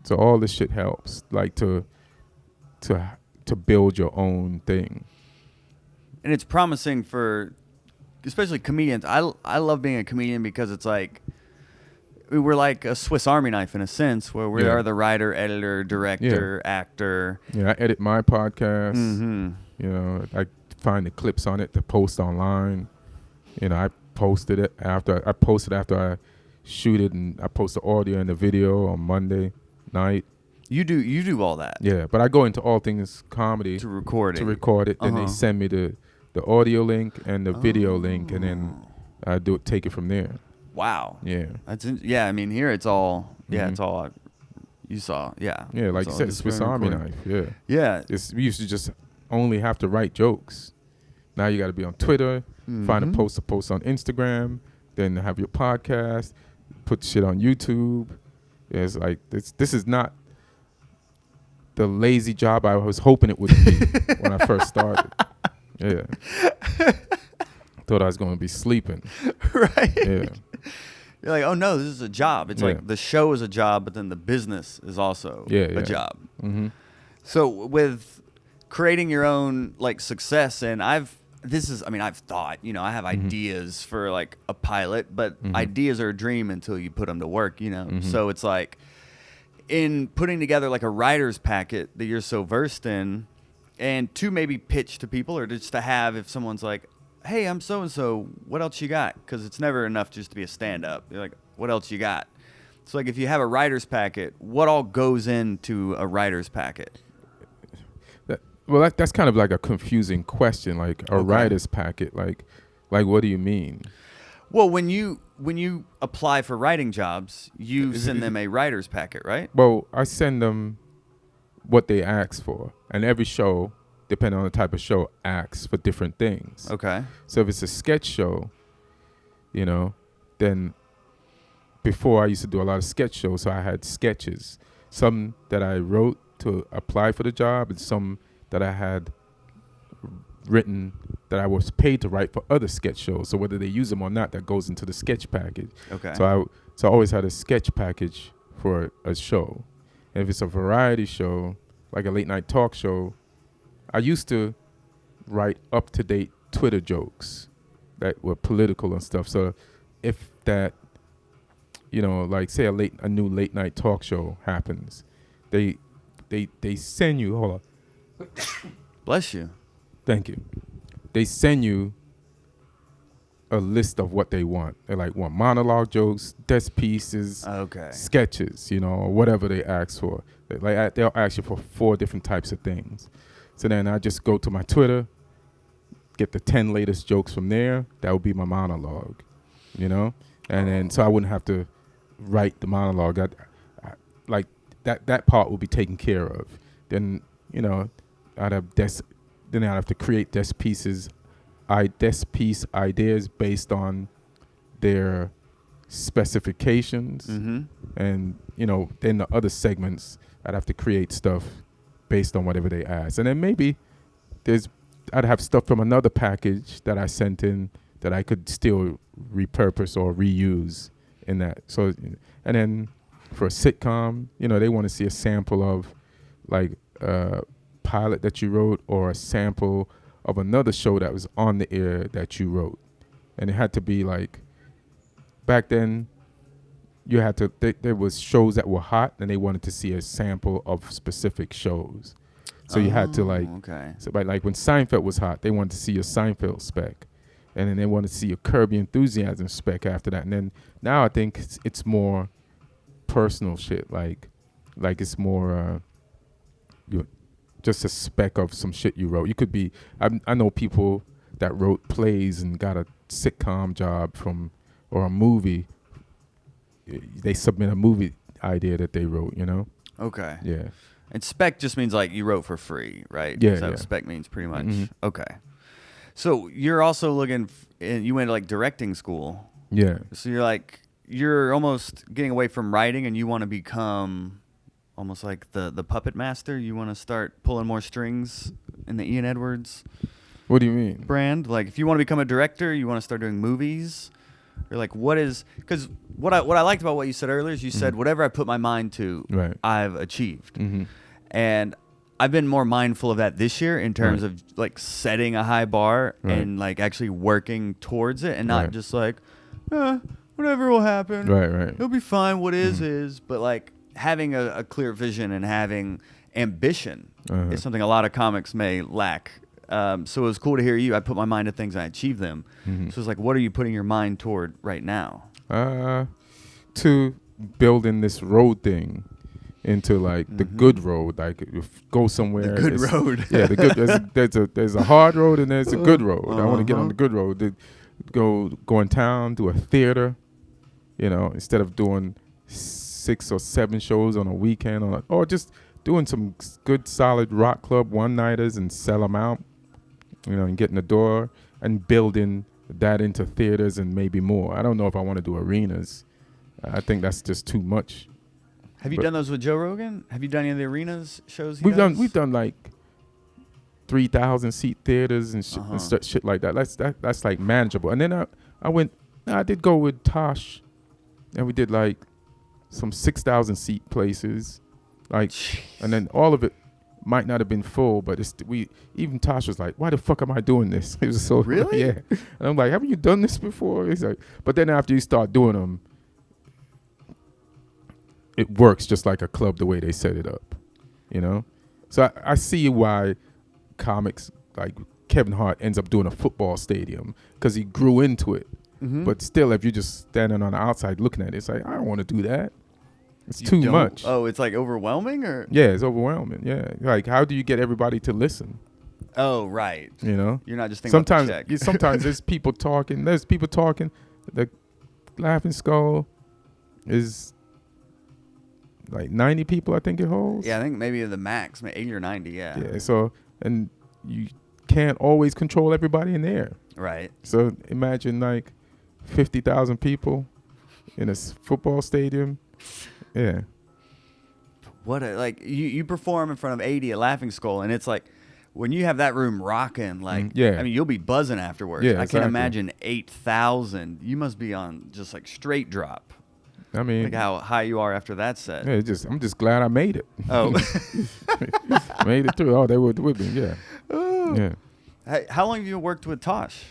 so all this shit helps, like to build your own thing. And it's promising for, especially comedians. I love being a comedian because it's like, we're like a Swiss Army knife in a sense, where we are the writer, editor, director, actor. Yeah, I edit my podcast. You know, I find the clips on it to post online. You know, I posted it after I shoot it, and I post the audio and the video on Monday night. You do all that. Yeah, but I go into All Things Comedy to record it. Then they send me the audio link and the video link, and then I take it from there. Wow. Yeah. I mean, here it's all. Yeah, it's all. You saw. Yeah. Yeah, like you said, Swiss Army knife. Yeah. Yeah. We used to just only have to write jokes. Now you got to be on Twitter, find a post on Instagram, then have your podcast, put shit on YouTube. Yeah, it's like this is not the lazy job I was hoping it would be when I first started. Yeah. Thought I was going to be sleeping. Right. Yeah. You're like, oh no, this is a job. It's like the show is a job, but then the business is also a job. So with creating your own like success, and I've thought, you know, I have ideas for like a pilot, but ideas are a dream until you put them to work, you know? So it's like in putting together like a writer's packet that you're so versed in, and to maybe pitch to people, or just to have, if someone's like, hey, I'm so-and-so, what else you got? Because it's never enough just to be a stand-up. You're like, what else you got? So like if you have a writer's packet, what all goes into a writer's packet? That's kind of like a confusing question, like a writer's packet. Like what do you mean? Well, when you apply for writing jobs, you send them a writer's packet, right? Well, I send them what they ask for, and every show, depending on the type of show, asks for different things. Okay. So if it's a sketch show, you know, then before I used to do a lot of sketch shows, so I had sketches, some that I wrote to apply for the job, and some that I had written that I was paid to write for other sketch shows. So whether they use them or not, that goes into the sketch package. Okay. So I always had a sketch package for a show. And if it's a variety show, like a late night talk show, I used to write up-to-date Twitter jokes that were political and stuff. So if that, like say a new late night talk show happens, they send you, hold on. Bless you. Thank you. They send you a list of what they want. They want monologue jokes, desk pieces, Okay. sketches, or whatever they ask for. They'll ask you for 4 different types of things. So then I just go to my Twitter, get the 10 latest jokes from there. That would be my monologue, and then so I wouldn't have to write the monologue. I like that part will be taken care of. Then I'd have to create desk piece ideas based on their specifications, and then the other segments I'd have to create stuff based on whatever they ask. And then maybe I'd have stuff from another package that I sent in that I could still repurpose or reuse in that. So, and then for a sitcom, they want to see a sample of like a pilot that you wrote or a sample of another show that was on the air that you wrote. And it had to be like, back then, you had to, there was shows that were hot and they wanted to see a sample of specific shows. So you had to okay. So like when Seinfeld was hot, they wanted to see a Seinfeld spec. And then they wanted to see a Curb Your Enthusiasm spec after that. And then now I think it's more personal shit. Like it's more just a spec of some shit you wrote. You could be, I know people that wrote plays and got a sitcom job or a movie. They submit a movie idea that they wrote, Okay. Yeah. And spec just means like you wrote for free, right? Yeah, Is that what spec means pretty much? Mm-hmm. Okay. So you're also looking, you went to like directing school. Yeah. So you're almost getting away from writing and you want to become almost like the puppet master. You want to start pulling more strings in the Ian Edwards. What do you mean? Brand. Like if you want to become a director, you want to start doing movies. Or like because what I liked about what you said earlier is you said whatever I put my mind to, right, I've achieved. Mm-hmm. And I've been more mindful of that this year in terms of like setting a high bar and like actually working towards it and not just like, whatever will happen. Right. It'll be fine. What is, but like having a clear vision and having ambition is something a lot of comics may lack. So it was cool to hear you. I put my mind to things and I achieved them. Mm-hmm. So it's like, what are you putting your mind toward right now? To building this road thing into like the good road, like go somewhere. The good road. Yeah, the good. There's a hard road and there's a good road. I want to get on the good road. To go in town, do a theater. Instead of doing 6 or 7 shows on a weekend, or just doing some good solid rock club one-nighters and sell them out. And getting the door and building that into theaters and maybe more. I don't know if I want to do arenas. I think that's just too much. Have you done those with Joe Rogan? Have you done any of the arenas shows? We've done like 3,000 seat theaters and shit like that. That's like manageable. And then I did go with Tosh, and we did like some 6,000 seat places, like, and then all of it might not have been full, but even Tosh was like, why the fuck am I doing this? It was so really, yeah. And I'm like, haven't you done this before? He's like, but then after you start doing them, it works just like a club the way they set it up, So I see why comics like Kevin Hart ends up doing a football stadium, because he grew into it. Mm-hmm. But still, if you're just standing on the outside looking at it, it's like, I don't want to do that. It's too much. Oh, it's like overwhelming, or? Yeah, it's overwhelming. Yeah, like how do you get everybody to listen? Oh, right. You're not just thinking about the check. Sometimes there's people talking. The Laughing Skull is like 90 people, I think it holds. Yeah, I think maybe the max, 80 or 90. Yeah. Yeah. So, and you can't always control everybody in there. Right. So imagine like 50,000 people in a football stadium. Yeah. What like you perform in front of 80 at Laughing Skull, and it's like when you have that room rocking, like, yeah. I mean, you'll be buzzing afterwards. Yeah, I exactly. can imagine 8,000. You must be on just like straight drop. I mean, Like how high you are after that set. yeah, I'm just glad I made it. Oh. Made it through. Oh, they were with me. Yeah. Oh. Yeah. Hey, how long have you worked with Tosh?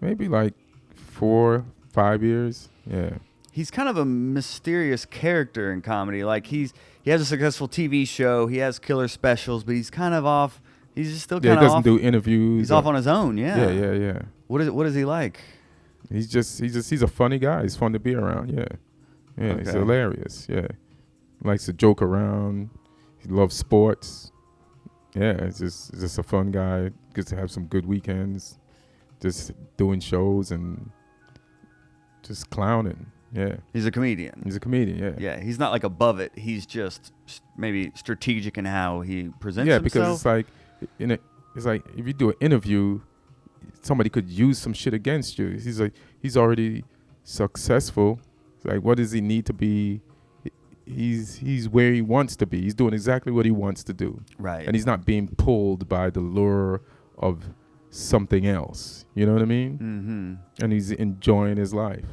Maybe like 4, 5 years. Yeah. He's kind of a mysterious character in comedy. Like he has a successful TV show, he has killer specials, but he's kind of off. He's just still kind of he doesn't off. do interviews. He's off on his own. Yeah. Yeah. What is he like? He's a funny guy. He's fun to be around. Yeah. Yeah. He's Okay. hilarious. Yeah. Likes to joke around. He loves sports. Yeah. It's just a fun guy. Gets to have some good weekends. Just doing shows and just clowning. Yeah. He's a comedian. He's a comedian. Yeah. Yeah, he's not like above it. He's just maybe strategic in how he presents Yeah, himself. because it's like, it's like if you do an interview, somebody could use some shit against you. He's like, he's already successful. It's like, what does he need to be? He's where he wants to be. He's doing exactly what he wants to do. Right. And he's not being pulled by the lure of something else. You know what I mean? Mm-hmm. And he's enjoying his life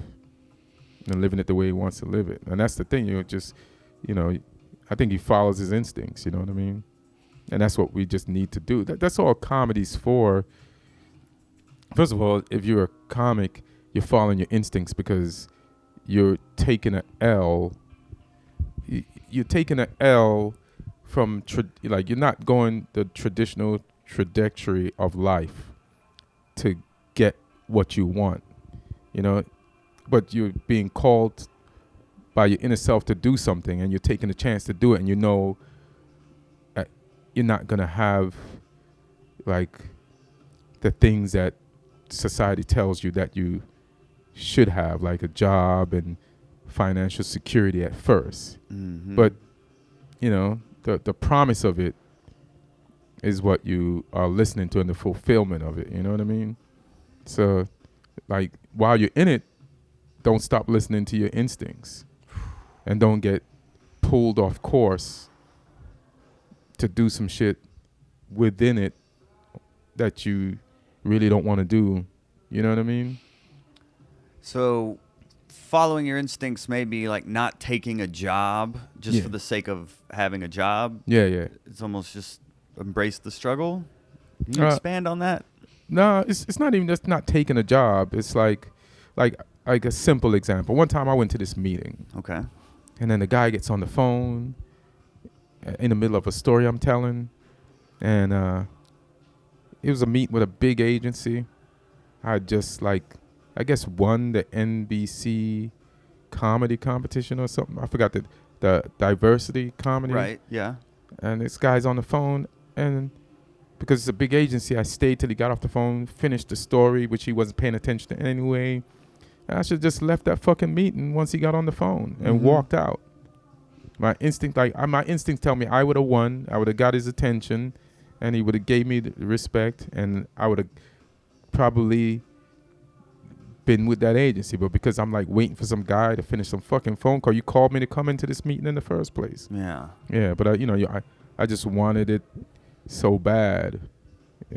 and living it the way he wants to live it. And that's the thing. I think he follows his instincts. You know what I mean? And that's what we just need to do. That's all comedy's for. First of all, if you're a comic, you're following your instincts because you're taking an L. You're taking an L from, you're not going the traditional trajectory of life to get what you want, but you're being called by your inner self to do something, and you're taking a chance to do it, and you're not going to have like the things that society tells you that you should have, like a job and financial security at first. Mm-hmm. But the promise of it is what you are listening to, and the fulfillment of it. You know what I mean? So, like, while you're in it, don't stop listening to your instincts, and don't get pulled off course to do some shit within it that you really don't want to do. You know what I mean? So following your instincts may be like not taking a job just Yeah. for the sake of having a job. Yeah. It's almost just embrace the struggle. Can you expand on that? No, it's not even just not taking a job. It's like a simple example. One time I went to this meeting, Okay. and then the guy gets on the phone in the middle of a story I'm telling, and it was a meet with a big agency. I just I guess won the NBC comedy competition or something. I forgot the diversity comedy. Right. Yeah. And this guy's on the phone, and because it's a big agency, I stayed till he got off the phone, finished the story, which he wasn't paying attention to anyway. And I should have just left that fucking meeting once he got on the phone and walked out. My instincts tell me I would have won. I would have got his attention, and he would have gave me the respect, and I would have probably been with that agency. But because I'm like waiting for some guy to finish some fucking phone call, you called me to come into this meeting in the first place. Yeah. Yeah, but I just wanted it so bad.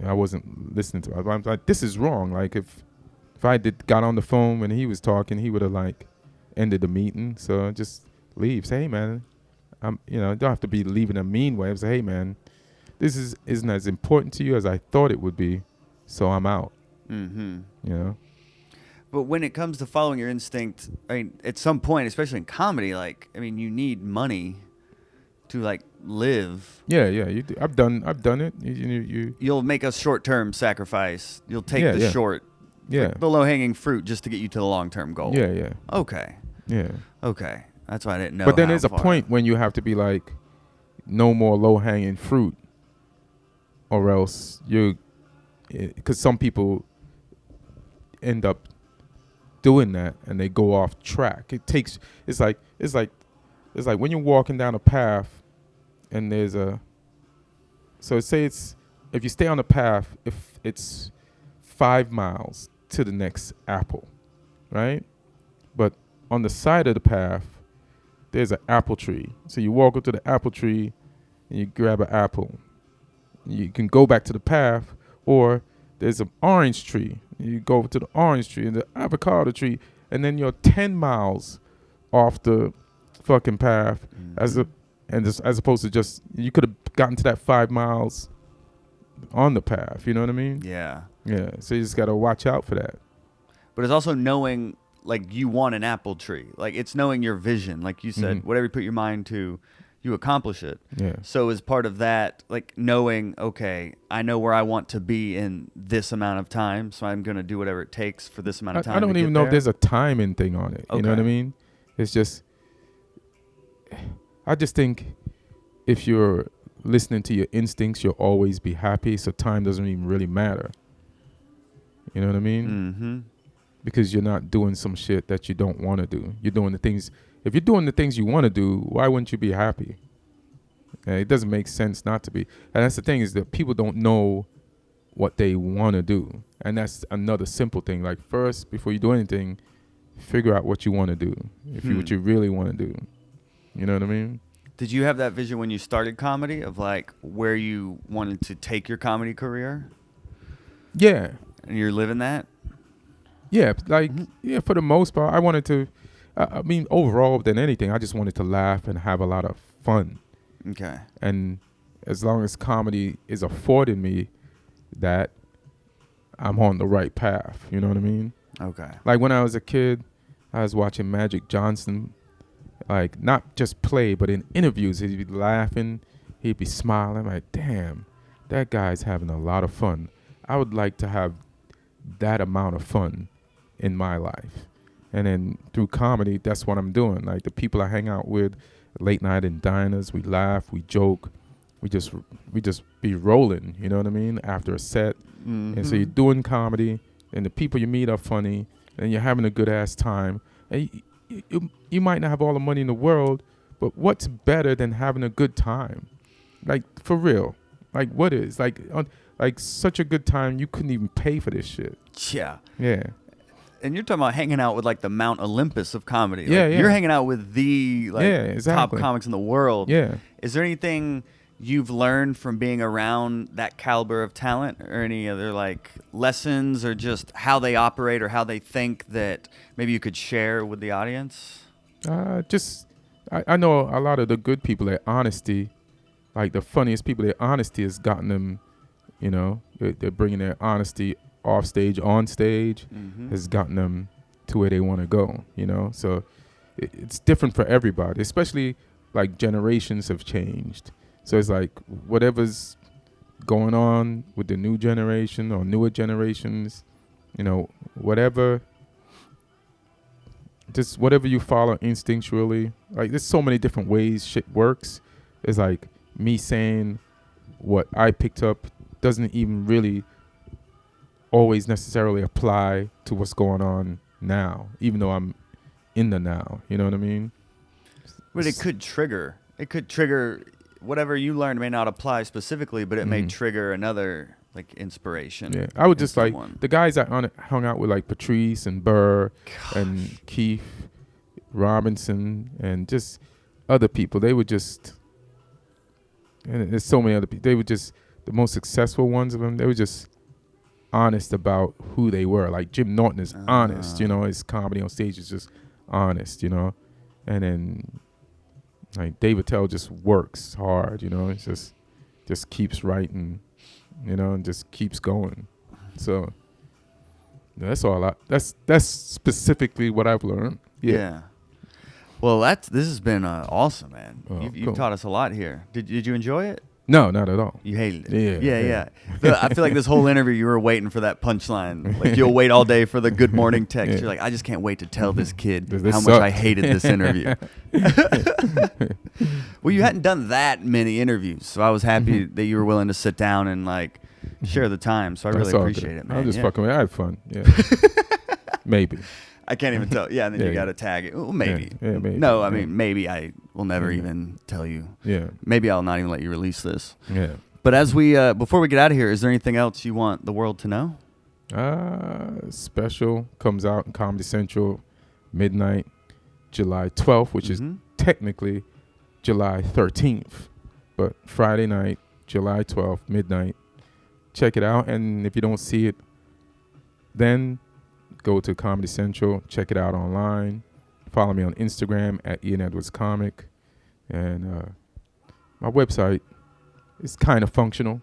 I wasn't listening to it. I'm like, this is wrong. Like if I got on the phone when he was talking, he would have ended the meeting. So just leave. Say, hey man, don't have to be leaving a mean way. I say, hey man, this isn't as important to you as I thought it would be. So I'm out. Mm-hmm. But when it comes to following your instinct, I mean, at some point, especially in comedy, you need money to live. Yeah. You do. I've done it. You'll make a short-term sacrifice. You'll take the short, the low-hanging fruit just to get you to the long-term goal. Yeah. Okay. Yeah. Okay. That's why I didn't know. But then there's a point when you have to be like, no more low-hanging fruit, or else because some people end up doing that and they go off track. It's like when you're walking down a path and there's if you stay on the path, if it's 5 miles to the next apple, right? But on the side of the path, there's an apple tree. So you walk up to the apple tree and you grab an apple. You can go back to the path, or there's an orange tree. You go to the orange tree and the avocado tree, and then you're 10 miles off the fucking path as opposed to just, you could have gotten to that 5 miles on the path. You know what I mean? Yeah. Yeah. So you just got to watch out for that. But it's also knowing, like, you want an apple tree. Like, it's knowing your vision. Like you said, whatever you put your mind to, you accomplish it. Yeah. So as part of that, like, knowing, okay, I know where I want to be in this amount of time, so I'm going to do whatever it takes for this amount of time. I don't even know if there's a timing thing on it. You know what I mean? It's just, I just think if you're listening to your instincts, you'll always be happy. So time doesn't even really matter. You know what I mean? Mm-hmm. Because you're not doing some shit that you don't want to do. You're doing the things. If you're doing the things you want to do, why wouldn't you be happy? It doesn't make sense not to be. And that's the thing, is that people don't know what they want to do. And that's another simple thing. Like, first, before you do anything, figure out what you want to do. What you really want to do. You know what I mean? Did you have that vision when you started comedy of, like, where you wanted to take your comedy career? Yeah. And you're living that? Yeah, like, yeah, for the most part, I wanted to, I mean, overall than anything, I just wanted to laugh and have a lot of fun. Okay. And as long as comedy is affording me that, I'm on the right path. You know what I mean? Okay. Like, when I was a kid, I was watching Magic Johnson, like, not just play, but in interviews, he'd be laughing, he'd be smiling. Like, damn, that guy's having a lot of fun. I would like to have that amount of fun in my life. And then through comedy, that's what I'm doing. Like, the people I hang out with, late night in diners, we laugh, we joke, we just be rolling, you know what I mean, after a set. And so you're doing comedy, and the people you meet are funny, and you're having a good ass time. And you might not have all the money in the world, but what's better than having a good time? Like, for real. Like, what is? Like, such a good time, you couldn't even pay for this shit. Yeah. Yeah. And you're talking about hanging out with, like, the Mount Olympus of comedy. Yeah, like, yeah. You're hanging out with the, like, exactly. top comics in the world. Yeah. Is there anything you've learned from being around that caliber of talent, or any other, like, lessons, or just how they operate or how they think that maybe you could share with the audience? I know a lot of the good people, their honesty, like the funniest people, their honesty has gotten them, you know, they're bringing their honesty off stage, on stage, has gotten them to where they want to go, you know. So it's different for everybody, especially, like, generations have changed. So it's like, whatever's going on with the new generation or newer generations, you know, whatever you follow instinctually. Like, there's so many different ways shit works. It's like me saying what I picked up doesn't even really always necessarily apply to what's going on now, even though I'm in the now. You know what I mean? But it could trigger. Whatever you learned may not apply specifically, but it may trigger another, like, inspiration. Yeah, I would just someone. Like the guys I hung out with, like Patrice and Burr and Keith Robinson and just other people. They were just, and there's so many other people. They were just the most successful ones of them. They were just honest about who they were. Like Jim Norton is honest, you know. His comedy on stage is just honest, you know. And then, like, Dave Attell just works hard, you know. It's just keeps writing, you know, and just keeps going. So that's all. That's specifically what I've learned. Yeah. Well, this has been awesome, man. Oh, You've cool. taught us a lot here. Did you enjoy it? No, not at all. You hated it. Yeah. I feel like this whole interview you were waiting for that punchline. Like, you'll wait all day for the good morning text. Yeah. You're like, I just can't wait to tell this kid This how sucked. much I hated this interview. Well, you hadn't done that many interviews, so I was happy that you were willing to sit down and, like, share the time. So I really appreciate it, man. I'm just fucking with it. I had fun. Yeah. Maybe. I can't even tell. Yeah, and then you got to tag it. Well, maybe. Yeah, maybe. No, I mean, maybe I will never even tell you. Yeah. Maybe I'll not even let you release this. Yeah. But as we, before we get out of here, is there anything else you want the world to know? Special comes out in Comedy Central midnight. July 12th, which is Mm-hmm. technically July 13th. But Friday night, July 12th, midnight. Check it out. And if you don't see it, then go to Comedy Central. Check it out online. Follow me on Instagram at Ian Edwards Comic. And my website is kind of functional.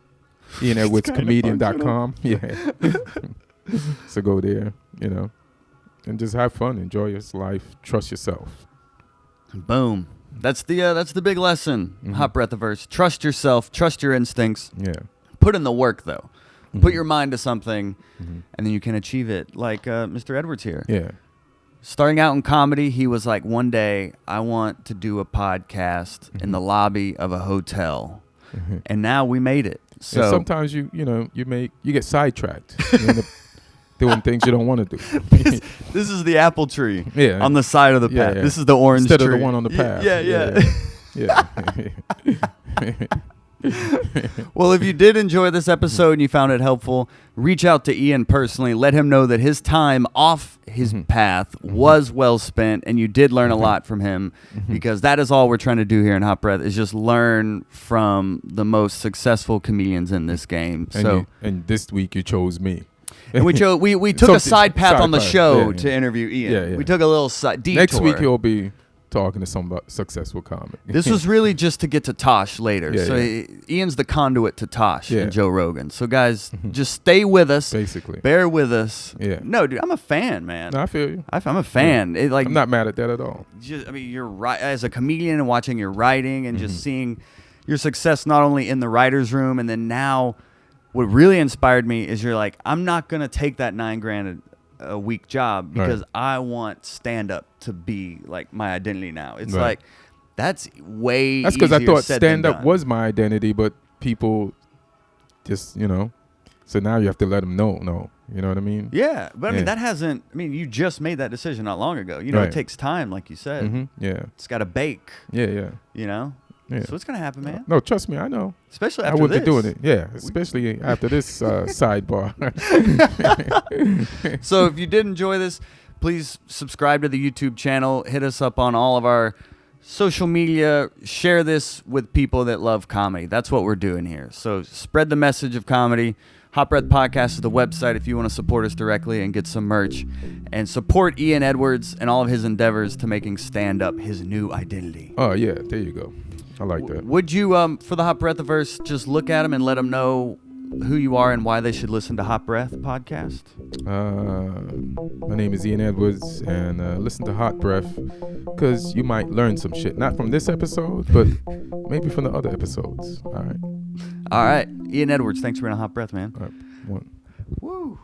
IanEdwardsComedian.com. Yeah. So go there, and just have fun. Enjoy your life. Trust yourself. Boom. That's the big lesson. Hot Breathiverse. Trust yourself. Trust your instincts. Yeah. Put in the work, though. Put your mind to something, and then you can achieve it. Like Mr. Edwards here. Yeah. Starting out in comedy, he was like, one day I want to do a podcast in the lobby of a hotel, and now we made it. So and sometimes you get sidetracked. You end up doing things you don't want to do. this is the apple tree Yeah. on the side of the path. Yeah. This is the orange Instead tree. of the one on the path. Yeah. Yeah. Well, if you did enjoy this episode and you found it helpful, reach out to Ian personally. Let him know that his time off his path was well spent, and you did learn a lot from him, because that is all we're trying to do here in Hot Breath, is just learn from the most successful comedians in this game. And this week you chose me. And we took a side path on the show to interview Ian. Yeah. We took a little detour. Next week you'll be talking to some successful comic. This was really just to get to Tosh later. Yeah, so Ian's the conduit to Tosh Yeah. and Joe Rogan. So guys, just stay with us. Basically. Bear with us. Yeah. No, dude, I'm a fan, man. No, I feel you. I'm a fan. It, like, I'm not mad at that at all. you're right as a comedian, and watching your writing and just seeing your success not only in the writer's room, and then now what really inspired me is you're like, I'm not going to take that $9,000 a week job because I want stand-up to be like my identity now. It's like, that's way That's because I easier thought said than stand-up done. was my identity, but people just, so now you have to let them know. No, you know what I mean? Yeah, but I mean, Yeah. that hasn't, I mean, you just made that decision not long ago. It takes time, like you said. Yeah. It's got to bake, Yeah. Yeah. Yeah. So it's going to happen, man. No, trust me, I know. Especially I after wouldn't this. be doing it. Yeah, especially after this sidebar. So if you did enjoy this, please subscribe to the YouTube channel. Hit us up on all of our social media. Share this with people that love comedy. That's what we're doing here. So spread the message of comedy. Hot Breath Podcast is the website if you want to support us directly and get some merch. And support Ian Edwards and all of his endeavors to making stand-up his new identity. Oh, yeah, there you go. I like that. Would you, for the Hot Breathiverse, just look at them and let them know who you are and why they should listen to Hot Breath Podcast? My name is Ian Edwards, and listen to Hot Breath, because you might learn some shit. Not from this episode, but maybe from the other episodes. All right. All right. Ian Edwards, thanks for being on Hot Breath, man. All right. One. Woo.